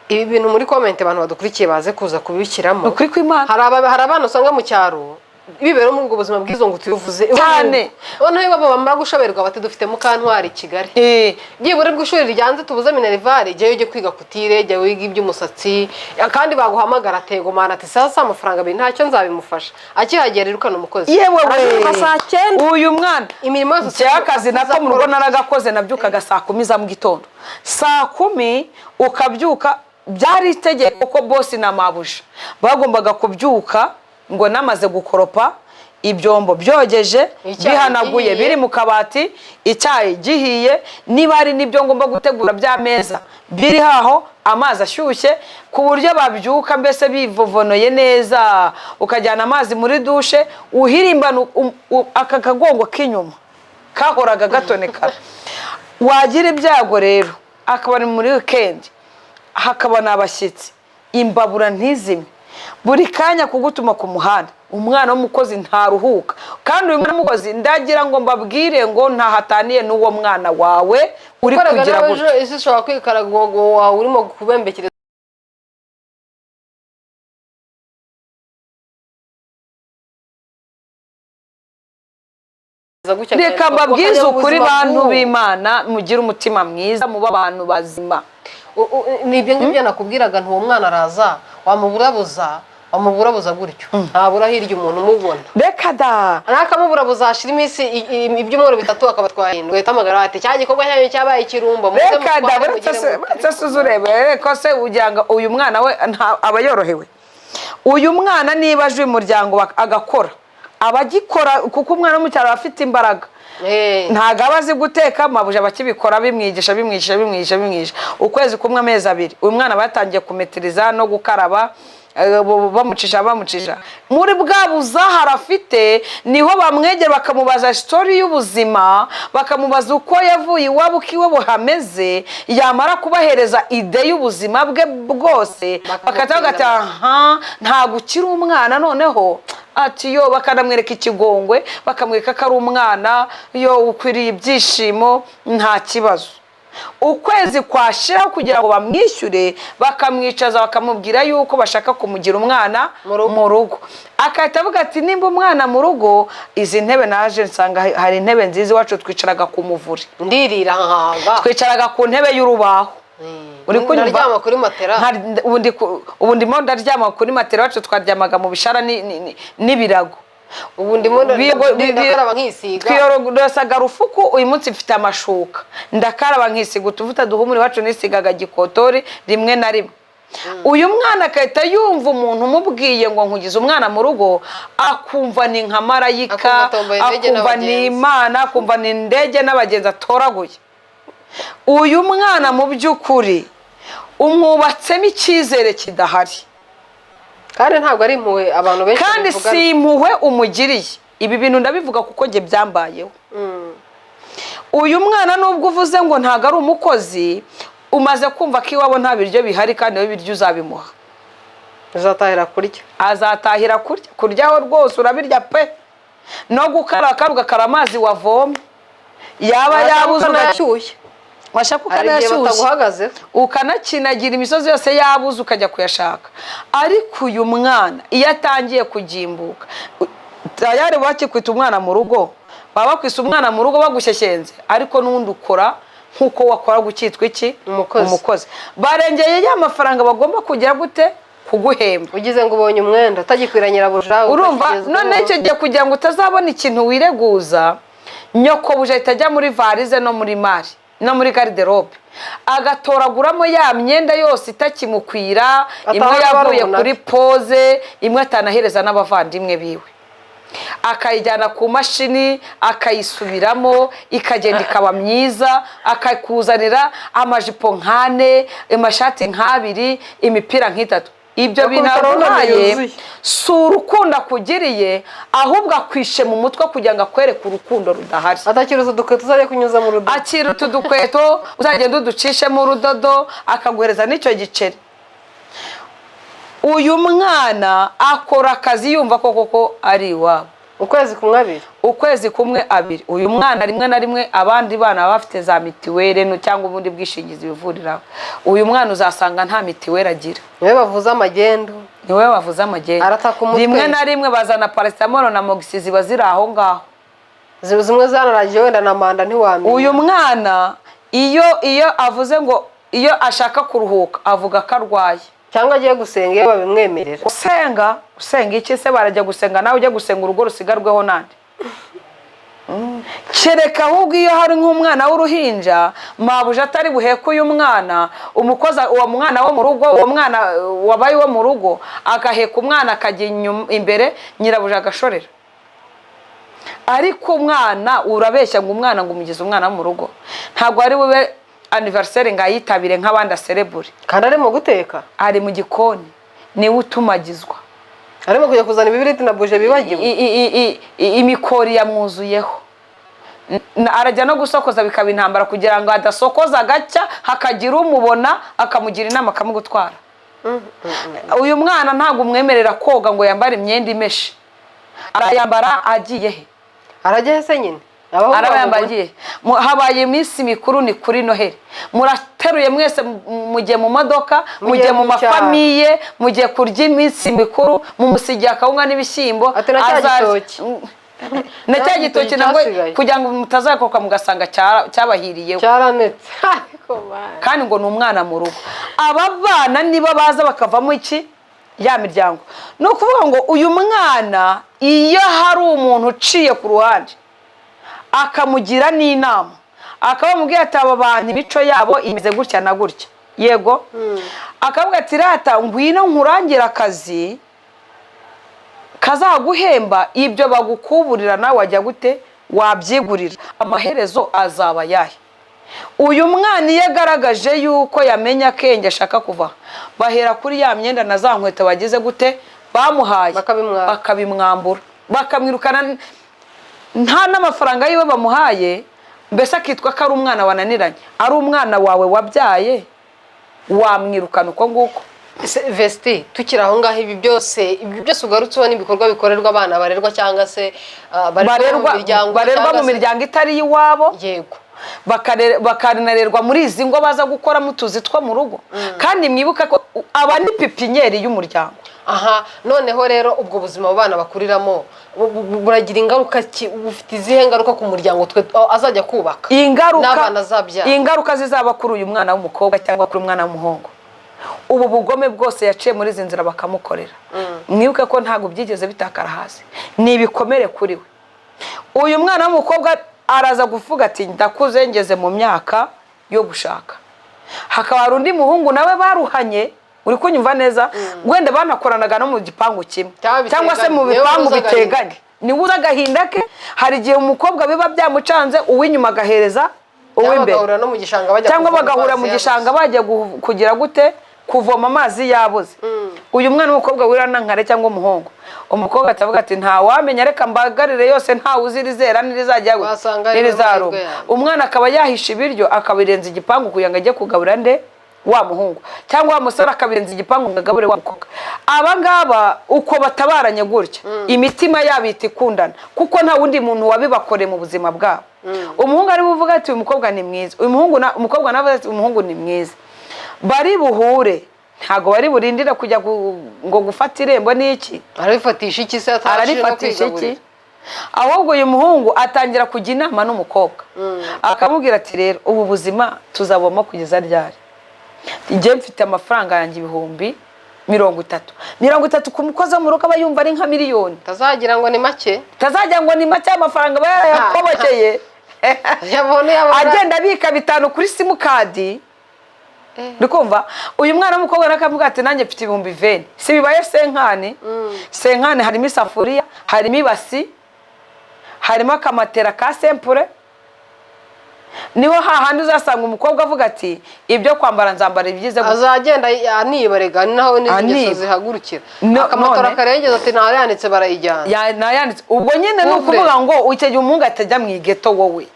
ibi bintu muri comment abantu badukurikiye baze kuza kubikiramo ukuri kw'Imana hari abana usanga mu cyaro ibibero mu buzima bwizo ngo tuvuze cyane noneho baba bamara gushoberwa bati dufite mu Kantwari Kigali byibure bw'ishuri ryanze tubuze Minerval jye ujye kwiga kutire jye wiga iby'umusatsi kandi baguhamagara tego mana ati sasa amafaranga biri ntacyo nzabimufasha akihagera irukana umukozi yewe uyu mwana imirimo yose cyakazi nako mu rugo naragakoze nabyukaga saa 10 za mu gitondo saa 10 ukabyuka byari itegeko ko boss na mabusha bagombaga kubyuka ngo namaze gukoropa ibyombo byogeje bihanaguye biri mu kabati icyayi gihiye niba ari nibyo ngomba gutegura by'ameza biri haho amazi ashyushye ku buryo babyuka mbese bivovonoye neza ukajyana amazi muri dushe uhirimbana aka kagongo k'inyuma kahoraga gatonekara wagira ibyago rero akaba muri weekend hakaba n'abashyitsi imbabura ntizimwe buri kanya kugutuma ku muhanda. Umwana w'umukozi ntaruhuka, kandi uyu mwana w'umukozi ndagira ngo mbabwire ngo ntahataniye n'uwo mwana wawe uri kugira gutya. Isi ushobora kwikaraga ngo wawe urimo kubembekereza reka mbabwize ukuri bantu b'Imana, mugire umutima mwiza, muba abantu bazima. Nibyo ngibyo nakubwiraga, ntuwo mwana araza wamuburabuza gutyo ntabura hirya umuntu umubona. Reka da nakamuburabuza hashira iminsi ibyumweru 3 akaba twahindwa uhita amagara ati cya gikorwa cyanyu cyabaye ikirumba. Reka da buretse suzurebe ko se ujyanga uyu mwana we aba yorohewe. Uyu mwana niba aje umuryango agakora abagikora, kuko umwana w'umucyaro afite imbaraga ntago abazi guteka, mabuje abakibikora bimwigisha ukwezi kumwe amezi 2 uyu mwana batangiye kumetiriza no gukaraba, bamucisha muri bwa buzahara afite. Niho bamwegera bakamubaza story y'ubuzima, bakamubaza uko yavuye iwabo, uko iwe buhameze, yamara kubahereza ide y'ubuzima bwe bwose bakatavuga ati aha ntago ukiri umwana noneho, ati yo bakanamwereka ikigongwe, bakamwereka ko ari umwana, yo ukwiriye ibyishimo nta kibazo. Ukwezi kwashiraho kugira ngo bamwishyure, bakamwicaza bakamubwira yuko bashaka kumugira umwana mu rugo. Akahita avuga ati nimba umwana mu rugo, izi ntebe naje nsanga hari intebe nziza iwacu twicaraga ku muvure, ndirira nkanga twicaraga ku ntebe y'urubaho. Uri kuryama kuri matera, ubundi mo ndaryama kuri matera, wacu twaryamaga mu bishara n'ibirago. ubundi mo ndakaraba nkisiga, twiyorosaga rufuku. Uyu munsi mfite amashuka ndakaraba nkisiga utuvuta duhumura, iwacu nisigaga gikotori rimwe na rimwe. Uyu mwana akahita yumva umuntu umubwiye ngo nkugize umwana mu rugo, akumva ni nka marayika, akumva ni Imana, akumva ni indege n'abagenzi atoraguye. Uyu mwana mu by'ukuri umwubatsemo icyizere kidahari, kandi ntabwo ari impuhwe abantu benshi kandi si impuhwe umugiriye. Ibi bintu ndabivuga kuko nge byambayeho. Uyu mwana nubwo uvuze ngo ntago ari umukozi, umaze kumva ko iwabo nta biryo bihari, kandi wowe biryo uzabimuha. Azatahira kuryaho rwose, urabirya pe. No gukara amazi wavomye, yaba yabuze unashyushye, washaka ukanashyushye ukanakinagira imisozi yose yabuze ukajya kuyashaka. Ariko uyu mwana iyo atangiye kugimbuka, tayari bakikwita umwana mu rugo, baba bakwisa umwana mu rugo bagushyeshyenze, ariko n'undi ukora nkuko wakora gukitwa iki umukozi. Barengeye ya mafaranga bagomba kugira gute kuguhemba. Ugize ngo ubonye umwenda utagikwira nyirabuja, urumva none icyo gihe kugira ngo utazabona ikintu wireguza, nyoko buje itajya muri varize no muri mari no muri garderobe, agatoraguramo ya myenda yose itakimukwira, imwe yavuye kuri pose, imwe atanahereza n'abavandimwe biwe, akayijyana ku mashini akayisubiramo, ikagenda ikaba myiza, akakuzanira amajipo nkane, amashati nk'abiri, imipira nk'itatu. Ibyo binaruhaye si urukundo akugiriye, ahubwo akwishe mu mutwe kugira ngo akwereke urukundo rudahari. Atakiruza udukweto uzajya kunyuza mu rudodo, akira udukweto uzagenda uducishemo urudodo, akaguhereza n'icyo giceri. Uyu mwana akora akazi yumva ko koko ari iwabo. Ukwezi kumwe abiri. Uyu mwana rimwe na rimwe abandi bana bafite za mitiwere cyangwa ubundi bwishingizi bivuriraho. Uyu mwana uzasanga nta mitiwere agira. Niwe bavuza amagendo. Rimwe na rimwe bazana paracetamol na moxi ziba ziri aho ngaho. Zimwe zanaragiye wenda na manda ntiwamenya. Uyu mwana iyo avuze ngo iyo ashaka kuruhuka avuga ko arwaye, cyangwa agiye gusenga iyo babimwemerera. Usenga iki se? Barajya gusenga nawe ujya gusenga urugo rusigarweho nande? Kereka ahubwo iyo hari nk'umwana w'uruhinja, mabuje atari buheke uyu mwana, umukozi uwo mwana wo mu rugo, uwo mwana wabaye wo mu rugo agaheka umwana akajya imbere, nyirabuje agashorera. Ariko umwana urabeshya ngo umwana ngo umugize umwana wo mu rugo, ntabwo ari bube anniversaire ngayitabire nk'abandi aserebure. Kandi ari mu guteka, ari mu gikoni, niwe utumagizwa, arimo kujya kuzana ibibiriti na buje bibagiwe, imikori yamwuzuyeho. Arajya no gusokoza bikaba intambara kugira ngo adasokoza gacya hakagira umubona akamugira inama akamugutwara. uyu mwana ntabwo umwemerera koga ngo yambare imyenda imeshe, arayambara agiye he? arajya he se nyine? Arabayambagiye habaye iminsi mikuru, ni kuri Noheli, murateruye mwese, mugiye mu modoka, mugiye mu mafamiye, mugiye kurya iminsi mikuru, mumusigiye akawunga n'ibishyimbo, na cya gitoki nabwo kugira ngo mutazakoka mugasanga cyabahiriyeho, cyaranetse. kandi ngo ni umwana mu rugo. Aba bana niba baza bakavamo iki? Ya miryango. Ni ukuvuga ngo uyu mwana iyo hari umuntu uciye ku ruhande akamugira n'inama, akabamubwira ati aba bantu imico yabo imeze gutya na gutya, yego, akavuga ati rata ngwino nkurangira akazi kazaguhemba ibyo bagukuburira, nawe wajya gute? Wabyigurira, amaherezo azaba yahe? Uyu mwana iyo agaragaje yuko yamenya akenge ashaka kuva, bahera kuri ya myenda na za nkweto bagize gute? Bamuhaye, bakabimwambura, bakamwirukana, nta n'amafaranga yiwe bamuhaye, mbese akitwa ko ari umwana wananiranye. Ari umwana wawe wabyaye, wamwirukana uko nguko. Vesti, tukiri aho ngaho, ibi byose ugarutseho n'ibikorwa bikorerwa abana barerwa cyangwa se barerwa mu miryango itari iwabo, yego, bakanarerwa muri izi ngo baza gukora mu tuzi two mu rugo. Kandi mwibuke ko aba ni pipinyeri y'umuryango. Aha, noneho rero ubwo buzima abana bakuriramo buragira ingaruka ki? Bufite izihe ngaruka ku muryango twe azajya kubaka? Ingaruka zizaba kuri uyu mwana w'umukobwa cyangwa kuri umwana w'umuhungu, ubu bugome bwose yaciye muri izi nzira bakamukorera, mwibuke ko ntabwo byigeze bitakara hasi, ni ibikomere kuri we. Uyu mwana w'umukobwa araza kuvuga ati ndakuze, ngeze mu myaka yo gushaka. Hakaba hari undi muhungu nawe baruhanye, uri kunyumva neza, wenda banakoranaga no mu gipangu kimwe cyangwa se mu bipangu biteganye, niwe uza agahinda ke. Hari igihe umukobwa biba byamucanze, uw'inyuma agahereza uw'imbere, cyangwa bagahura mu gishanga bajya kugira gute? Kuvoma amazi yabuze. Uyu mwana w'umukobwa wiranankare cyangwa umuhungu, umukobwa atavuga ati nta wamenya, reka mbagarire yose, nta uzirizera nirizajya nirizaruba. Umwana akaba yahisha ibiryo akabirenza igipangu kugira ngo ajye kugaburira nde? Wa muhungu, cyangwa wa musore akabirenza igipangu ngo agabure wa mukobwa. Aba ngaba uko batabaranye gutya, imitima yabo itikundana, kuko nta wundi muntu wabibakore mu buzima bwabo. Umuhungu ari buvuga ati uyu mukobwa ni mwiza, umukobwa navuga ati umuhungu ni mwiza, bari buhure. Ntago bari burindira kujya ngo gufata irembo n'iki, arabifatisha iki se? Ararifatisha iki? Ahubwo uyu muhungu atangira kujya inama n'umukobwa, akamubwira ati rero ubu buzima tuzaboma kugeza ryari? Njye mfite amafaranga yanjye 30,000 ku mukozi wo mu rugo aba yumva ari nka miliyoni. Tazagira ngo ni make, amafaranga bayakobokeye. Agenda abika 5 kuri simukadi. Ndikumva uyu mwana w'umukobwa nakavuga ati nanjye mfite 20,000, si bibaye senkani. Senkani harimo isafuriya, harimo ibasi, harimo akamatera ka sempure. Niho hahandi uzasanga umukobwa avuga ati ibyo kwambara nzambara ibyize, azagenda anibarega, naho n'ingeso zihagurukira. Akamatora karengeza ati nayanditse barayijyana, nayanditse. Ubwo nyine no kuvuga ngo ucyeje umuhungu atajya mu igeto wowe,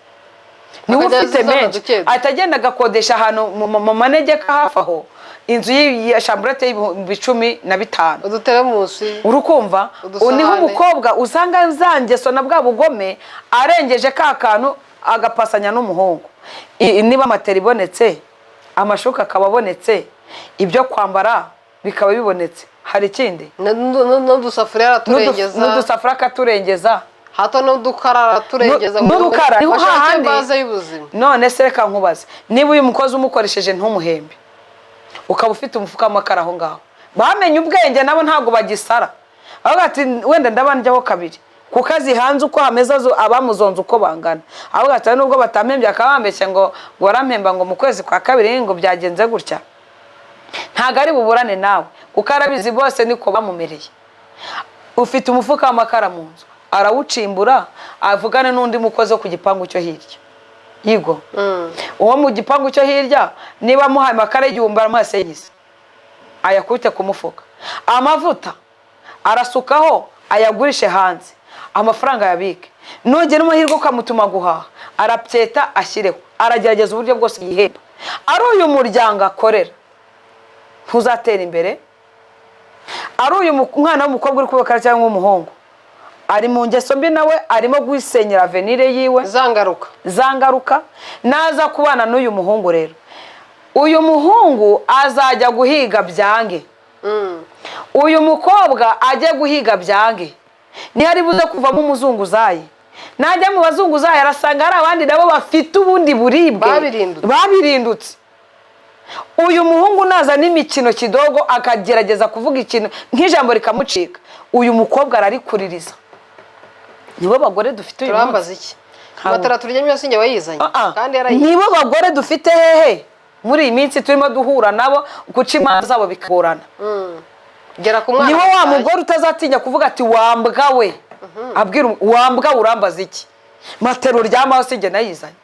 niwe ufite menshi, atagenda agakodesha ahantu mu manegeka hafi aho, inzu ya chambrette y'15,000 uduteremusi, urukumva. Niho umukobwa usanga zangeso na bwa bugome arengeje ka kantu agapasanya n'umuhungu. Niba amatera ibonetse, amashuka akababonetse, ibyo kwambara bikaba bibonetse, hari ikindi n'udusafuriya akaturengeza, hato n'udukarara turengeza, n'udukara. Niho hahandi baze y'ubuzima. None se reka nkubaze, niba uyu mukozi umukoresheje ntumuhembe, ukaba ufite umufuka w'amakara aho ngaho, bamenye ubwenge nabo ntago bagisara, avuga ati wenda ndabanjyaho kabiri, kukazi hanze uko hameze abamuzonze uko bangana. Avuga ati nubwo batampembye akabambeshye ngo warampemba ngo mu kwezi kwa kabiri ngo byagenze gutya, ntago ari buburane nawe, kuko arabizi bose niko bamumereye. Ufite umufuka w'amakara mu nzu, arawucimbura avugane n'undi mukozi wo ku gipangu cyo hirya, yigo uwo mu gipangu cyo hirya, niba muhaye amakara y'igihumbi amasenyisi ayakubite ku mufuka, amavuta arasukaho ayagurishe hanze, amafaranga yabike. Nugera amahirwe ukamutuma guhaha, arapyeta ashyireho, aragerageza uburyo bwose yihemba. Ari uyu muryango akorera, ntuzatera imbere. Ari uyu mwana w'umukobwa uri kubaka cyangwa umuhungu ari mu ngeso mbi, nawe arimo gusenyera avenire yiwe, zangaruka. Naza kubana n'uyu muhungu rero, uyu muhungu azajya guhiga byange, uyu mukobwa ajye guhiga byange, ntihari buze kuvamo umuzunguzayi. Najya mu bazunguzayi arasanga hari abandi nabo bafite ubundi buribwe babirindutse. Uyu muhungu naza n'imikino kidogo akagerageza kuvuga ikintu nk'ijambo rikamucika, uyu mukobwa ararikuririza. Nibo bagore dufite uyu turambaza iki? Matara turyamye yose njye wayizanye kandi yarayize. Nibo bagore dufite hehe muri iyi minsi turimo duhura nabo, guca imanza zabo bikagorana. Gera ku mwana. Niwo wa mugore utazatinya kuvuga ati wambwa we, abwira wambwa urambaza iki? Matero uryamaho sinjye nayizanye.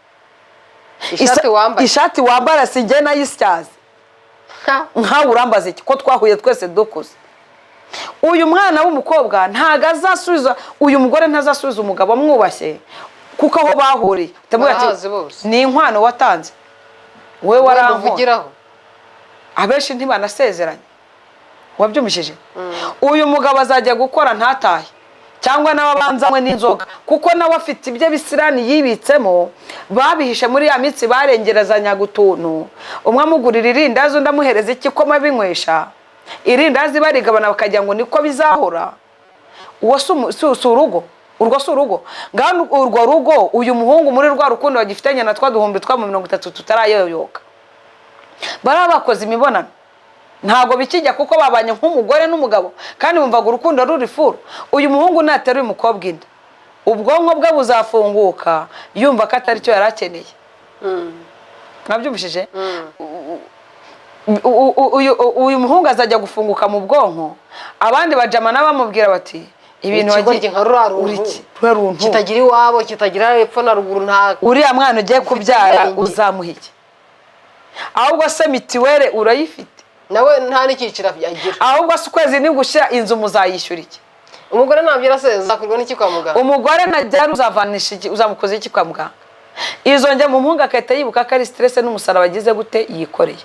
Ishati wambara sinjye nayisyaze. Nka urambaza iki ko twahuye twese dukuze? Uyu mwana w'umukobwa ntaga azasubiza, uyu mugore ntazasubiza umugabo amwubashye kuko aho bahuriye. Utavuga ati ni inkwano watanze we waramvugiraho. Abenshi ntibanasezeranye, wabyumishije. Uyu mugabo azajya gukora ntatahe, cyangwa n'ababanzamwe n'inzoga, kuko nawe afite ibyo bisirani yibitsemo babihishe muri ya mitsi barengerezanya gutuntu. Umwe amugurira irindazi undi amuhereza ikikoma binywesha, irindazi barigabana bakagira ngo niko bizahora. Uwo si urugo, urwo si urugo. Ngano urwo rugo uyu muhungu muri rwa rukundo bagifitanye na twa duhumbi twa mu 30 tutarayoyoka, bara bakoze imibonano ntago bikijya kuko babanye nk'umugore n'umugabo kandi bumvaga urukundo ruri furu. Uyu muhungu natera uyu mukobwa inda, ubwonko bwe buzafunguka yumva ko atari cyo yarakeneye. Nabyumvishije. Uyu muhungu azajya gufunguka mu bwonko, abandi bajama nabamubwira bati ibintu wagiye nka ruraruntu kitagira iwabo, kitagira epfo na ruguru. Nta uriya mwana ugiye kubyara uzamuhike, ahubwo se mitiwere urayifite nawe nta n'ikicira agira, ahubwo se ukwezi ni gushira inzu muzayishyura iki? Umugore nabyira se zakurwa n'iki kwa muganga? Umugore najya uzavanisha iki, uzamukoze iki kwa muganga? Izo nje mu muhungu akahita yibuka ko ari stress n'umusaraba agize gute yikoreye.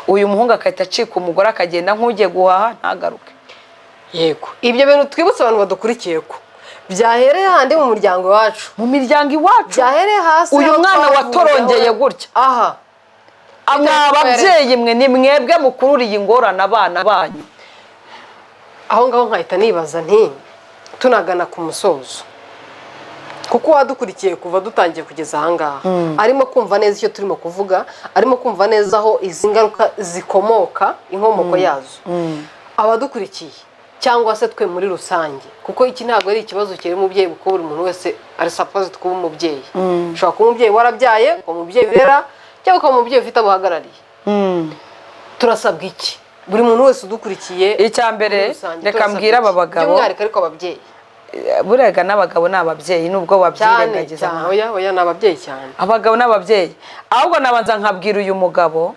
Uyu muhungu akahita acika umugore akagenda nk'ugiye guhaha ntagaruke. Yego, ibyo bintu twibutse abantu badukurikiye ko byahereye handi mu muryango wacu, mu miryango iwacu byahereye hasi. Uyu mwana watorongeye gutya, aha ababyeyi mwe ni mwebwe mukururiye ingorane abana banyu. Aho ngaho nkahita nibaza nti tunagana ku musozo, kuko wadukurikiye kuva dutangiye kugeza aha ngaha arimo kumva neza icyo turimo kuvuga, arimo kumva neza aho izi ngaruka zikomoka, inkomoko yazo. Abadukurikiye cyangwa se twe muri rusange, kuko iki ntabwo ari ikibazo kiri umubyeyi, kuko buri muntu wese ari supposed kuba umubyeyi. Ushobora kuba umubyeyi warabyaye, kuba umubyeyi urera, cyangwa kuba umubyeyi ufite abuhagarariye. Turasabwa iki? Buri muntu wese udukurikiye, icya mbere reka mbwira aba bagabo, by'umwihariko ariko ababyeyi, burega n'abagabo n'ababyeyi nubwo babyirengagiza. Oya n'ababyeyi cyane, abagabo n'ababyeyi. Ahubwo nabanza nkabwira uyu mugabo,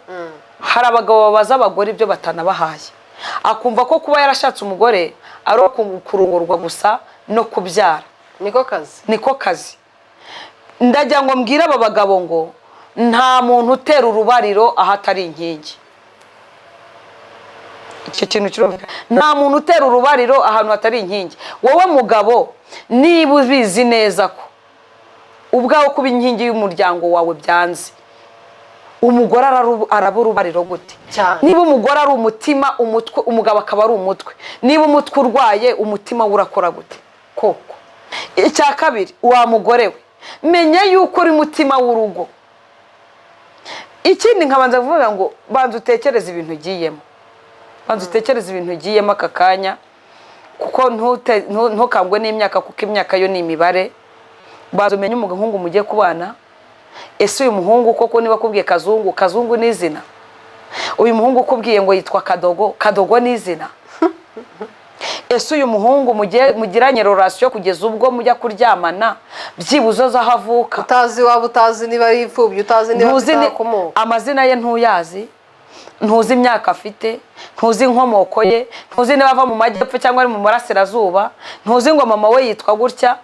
hari abagabo babaza abagore ibyo batanabahaye, akumva ko kuba yarashatse umugore ari kurungurwa gusa no kubyara, niko kazi. Ndagira ngo mbwira aba bagabo ngo nta muntu utera urubariro ahatari inkingi. Icyo kintu kirumvikana, nta muntu utera urubariro ahantu hatari inkingi. Wowe mugabo niba ubizi neza ko ubwawe kuba inkingi y'umuryango wawe byanze, umugore araba urubariro gute? Niba umugore ari umutima, umutwe umugabo akaba ari umutwe, niba umutwe urwaye umutima urakora gute koko? Icya kabiri, wa mugore we menya yuko uri mutima w'urugo. Ikindi nkabanza kuvuga ngo banza utekereze ibintu ugiyemo, banza utekereze ibintu ugiyemo aka kanya, kuko ntukangwe n'imyaka, kuko imyaka yo ni imibare. Banza umenye umuhungu mugiye kubana, ese uyu muhungu koko niba akubwiye Kazungu, Kazungu ni izina? Uyu muhungu ukubwiye ngo yitwa Kadogo, Kadogo ni izina? Ese uyu muhungu mugiranye relation kugeza ubwo mujya kuryamana, byibuzo zaho avuka, utazi waba utazi niba ari imfubyi, utazi niba atakomoka, amazina ye ntuyazi, ntuzi imyaka afite, ntuzi inkomoko ye, ntuzi niba ava mu majyepfo cyangwa ari mu marasirazuba, ntuzi ngo mama we yitwa gutya,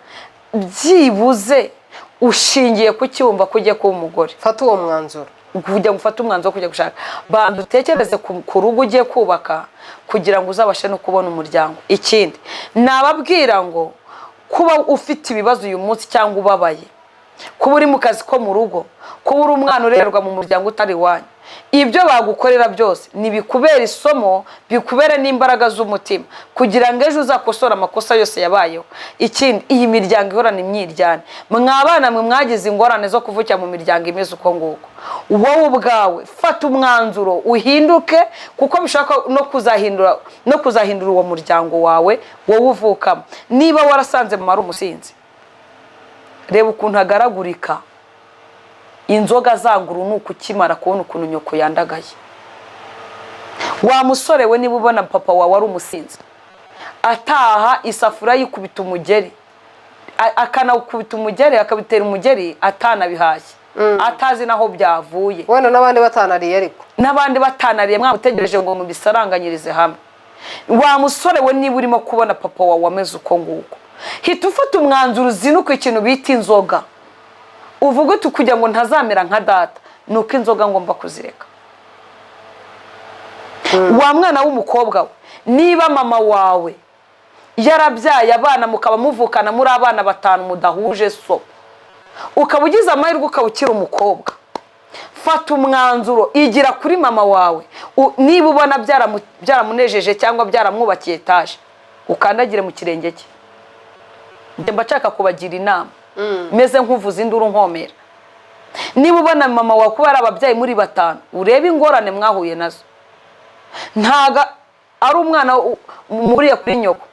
byibuze ushingiye ku cyumba kujye ku umugore. Fata uwo mwanzuro. kujya gufata umwanzuro wo kujya gushaka. Bantu utekereze ku rugo ugiye kubaka kugira ngo uzabashe no kubona umuryango. Ikindi nababwira ngo kuba ufite ibibazo uyu munsi cyangwa ubabaye, kuba uri mu kazi ko mu rugo, kuba uri umwana urererwa mu muryango utari wanyu, ibyo bagukorera byose nibikubera isomo, bikubere n'imbaraga z'umutima kugira ngo ejo uzakosora amakosa yose yabayeho. Ikindi, iyi miryango ihorana imyiryane. Mwabana mwe mwagize ingorane zo kuvukira mu miryango imeze uko nguko, wowe ubwawe fata umwanzuro uhinduke, kuko bishaka no kuzahindura uwo muryango wawe wowe uvukamo. Niba warasanze mama ari umusinzi, reba ukuntu agaragurika, inzoga zanguru nuko ukimara kubona ukuntu nyoko yandagaye. Wa musore we, niba ubona papa wawe ari umusinzi, ataha isafuriya yikubita umugeri, akanakubita umugeri, akabitera umugeri atanabihashye, atazi naho byavuye. Wenda n'abandi batanariye, ariko n'abandi batanariye mwamutegereje ngo mubisaranganyirize hamwe. Wa musore we, niba urimo kubona papa wawe ameze uko nguko, hita ufata umwanzuro uzinuka ikintu bita inzoga, uvuga uti kugira ngo ntazamera nka data, nuko inzoga ngomba kuzireka. Wa mwana w'umukobwa we, niba mama wawe yarabyaye abana mukaba muvukana muri abana 5 mudahuje so, ukaba ugize amahirwe ukaba ukiri umukobwa, fata umwanzuro, igira kuri mama wawe. Niba ubona byaramunejeje cyangwa byaramwubakiye etaje, ukandagire mu kirenge cye. Njye mbashaka kubagira inama, meze nk'uvuza induru nkomera. Niba ubona mama wawe kuba ari ababyeyi muri 5, urebe ingorane mwahuye nazo. Ntaga ari umwana muriye kuri nyoko,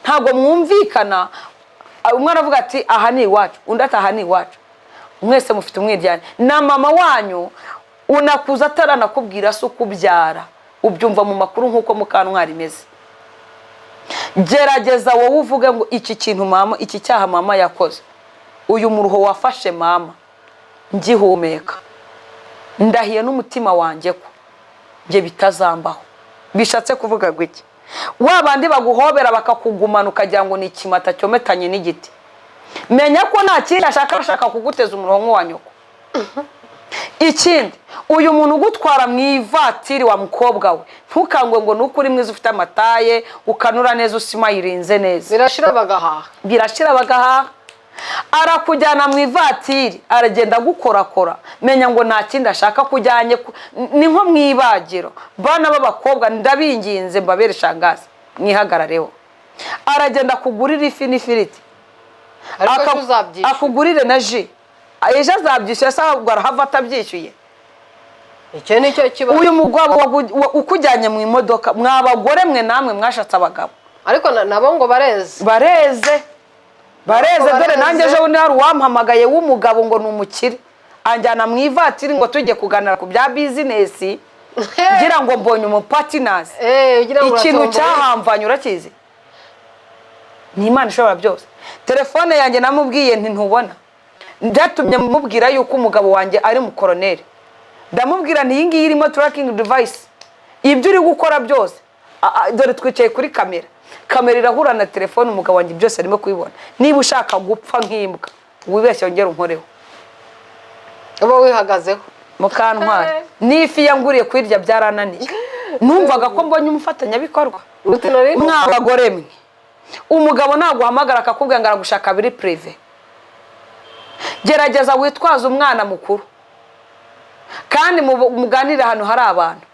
ntago mwumvikana. Umwana avuga ati aha ni iwacu, undi ati aha ni iwacu, mwese mufite umwiryane. Na mama wanyu unakuza ataranakubwira se ukubyara, ubyumva mu makuru nk'uko Mukantwari imeze. Gerageza wowe uvuge ngo iki kintu mama, iki cyaha mama yakoze, uyu muruho wafashe mama, ngihumeka, ndahiye n'umutima wanjye ko nge bitazambaho. Bishatse kuvuga gwiki? Wabandi baguhobera bakakugumana ukagira ngo ni ikimata cyometanye n'igiti, menya ko nta kindi ashaka kuguteza umurongo wa nyoko. Ikindi, uyu muntu ugutwara mu ivatiri wa mukobwa we, ntukangwe ngo nuko uri mwiza ufite amataye, ukanura neza, usima yirinze neza, birashira bagahaha. Arakujyana mu ivatiri, aragenda gukorakora, menya ngo nta kindi ashaka kujyanye. Ni nko mu ibagiro. Bana b'abakobwa ndabinginze mbabere shangazi, mwihagarareho. Aragenda kugurira ifi n'ifiriti, akugurire na ji, ejo azabyishyuye, asabwa arahava atabyishyuye. Icyo ni cyo kibazo. Uyu mugabo ukujyanye mu imodoka, mwabagore mwe namwe mwashatse abagabo, ariko nabo ngo bareze. Dore nanjye ejo bundi hari uwampamagaye w'umugabo ngo ni umukire, anjyana mu ivatiri ngo tujye kuganira ku bya bizinesi, ngira ngo mbonye umupatinasi. Ikintu cyahamvanye urakizi? Ni Imana ishobora byose. Telefone yanjye namubwiye nti ntubona, byatumye mubwira yuko umugabo wanjye ari mu koroneri. Ndamubwira nti iyi ngiyi irimo tracking device, ibyo uri gukora byose, dore twicaye kuri kamera irahura na telefone, umugabo wanjye byose arimo kubibona. Niba ushaka gupfa nk'imbwa, wibeshye ongera unkoreho. Uba wihagazeho Mukantwari, n'ifi yanguriye kwirya byarananiye. Numvaga ko mbonye umufatanyabikorwa. Mwabagore mwe, umugabo naguhamagara akakubwira ngo aragushaka biri prive, gerageza witwaza umwana mukuru kandi muganire ahantu hari abantu.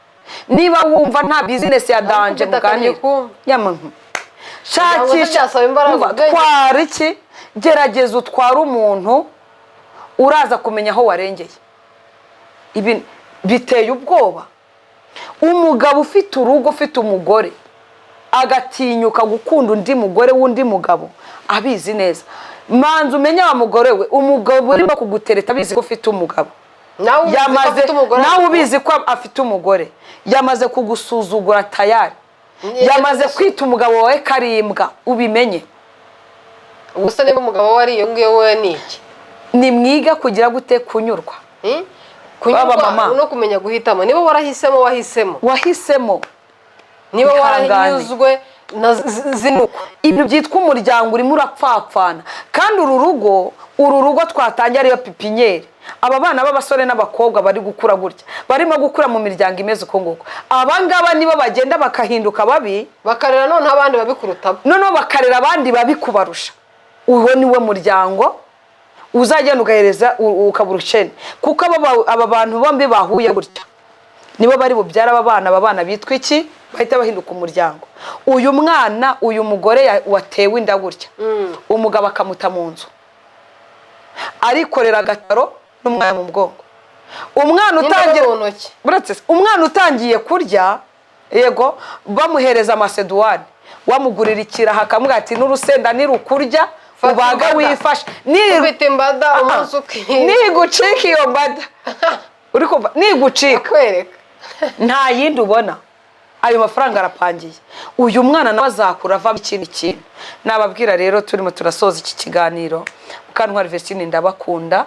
Niba wumva nta business ya danje muganire, yamuntu shakisha twara iki, gerageza utwara umuntu uraza kumenya aho warengeye. Ibi biteye ubwoba. Umugabo ufite urugo, ufite umugore, agatinyuka gukunda undi mugore w'undi mugabo, abizi neza. Manzi umenya wa mugore we, umugabo urimo kugutereta abizi ko ufite umugabo, nawe ubizi ko afite umugore, yamaze kugusuzugura tayari, yamaze kwita umugabo wawe karimbwa, ubimenye. Gusa niba umugabo wari iyo ngiyo we niki? Ni mwiga kugira gute kunyurwa. Kunyurwa no kumenya guhitamo. Niba wahisemo, niba waranyuzwe zinuko. Ibintu byitwa umuryango urimo urapfapfana. Kandi uru rugo twatangiye ariyo pipinyeri. aba bana b'abasore n'abakobwa bari gukura gutya barimo gukura mu miryango imeze uko nguko, abangaba nibo bagenda bakahinduka babi, bakarera noneho abandi babikuruta, noneho bakarera abandi babikubarusha. Uwo niwe muryango uzagenda ugahereza ukabura ushene, kuko aba bantu bombi bahuye gutya nibo bari bubyara aba bana bitwa iki, bahita bahinduka umuryango. Uyu mwana, uyu mugore watewe inda gutya, umugabo akamuta mu nzu, arikorera agataro n'umwana mu bwongo. Umwana utangiye kurya, yego bamuhereza amaseduwani, wamugurira ikiraha akamubwira ati n'urusenda nirukurya ubaga wifashe, nigucika iyo mbada, uri kumva, nigucika nta yindi ubona, ayo mafaranga arapangiye. Uyu mwana nawe azakura avamo ikindi kintu. Nababwira rero turimo turasoza iki kiganiro, Mukantwari Vestine ndabakunda,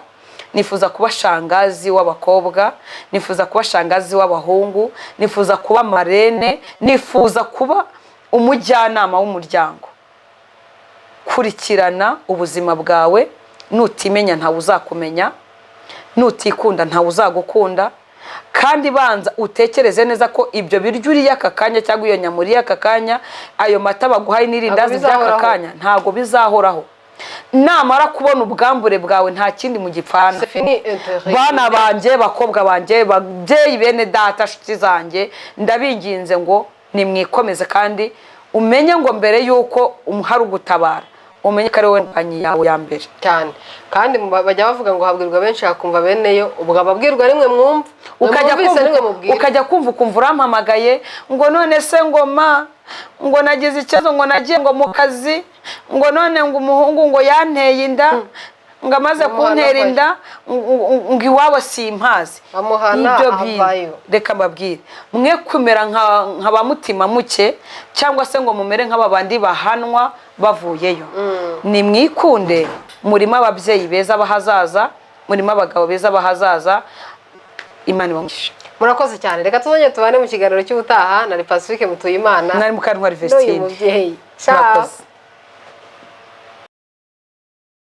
nifuza kuba shangazi w'abakobwa, nifuza kuba shangazi w'abahungu, nifuza kuba marene, nifuza kuba umujyanama w'umuryango. Kurikirana ubuzima bwawe, nutimenya ntawe uzakumenya, nutikunda ntawe uzagukunda, kandi banza utekereze neza ko ibyo biryo uriye aka kanya cyangwa iyo nyamuriye aka kanya, ayo mata baguhaye n'irindazi by'aka kanya ntago bizahoraho. Namara kubona ubwambure bwawe nta kindi mu gipfana. Bana banje, bakobwa banje, babyeyi bene data, nshuti zanjye, ndabinginze ngo nimwikomeze kandi umenye ngo mbere yuko hari ugutabara umenye ko ari wowe mpanyi yawe ya mbere cyane. Kandi bajya bavuga ngo habwirwa benshi hakumva beneyo, ubwo ababwirwa rimwe mwumva, ukajya kumva ukumva urampamagaye ngo none se ngoma ngo nagize ikibazo, ngo nagiye ngo mu kazi, ngo none ngo umuhungu ngo yanteye inda, ngo amaze kuntera inda, ngo iwabo simpazi. Ibyo bintu reka mbabwire, mwe kumera nka mutima muke, cyangwa se ngo mumere nk'ababandi bahanwa bavuyeyo. Ni mwikunde, murimo ababyeyi beza bahazaza, murimo abagabo beza bahazaza. Imana ibamugishe. Murakoze cyane. Reka tuzongere tubane mu kiganiro cy'ubutaha. Nari Pacifique Mutuyimana, nari Mukantwari Vestine. Murakoze.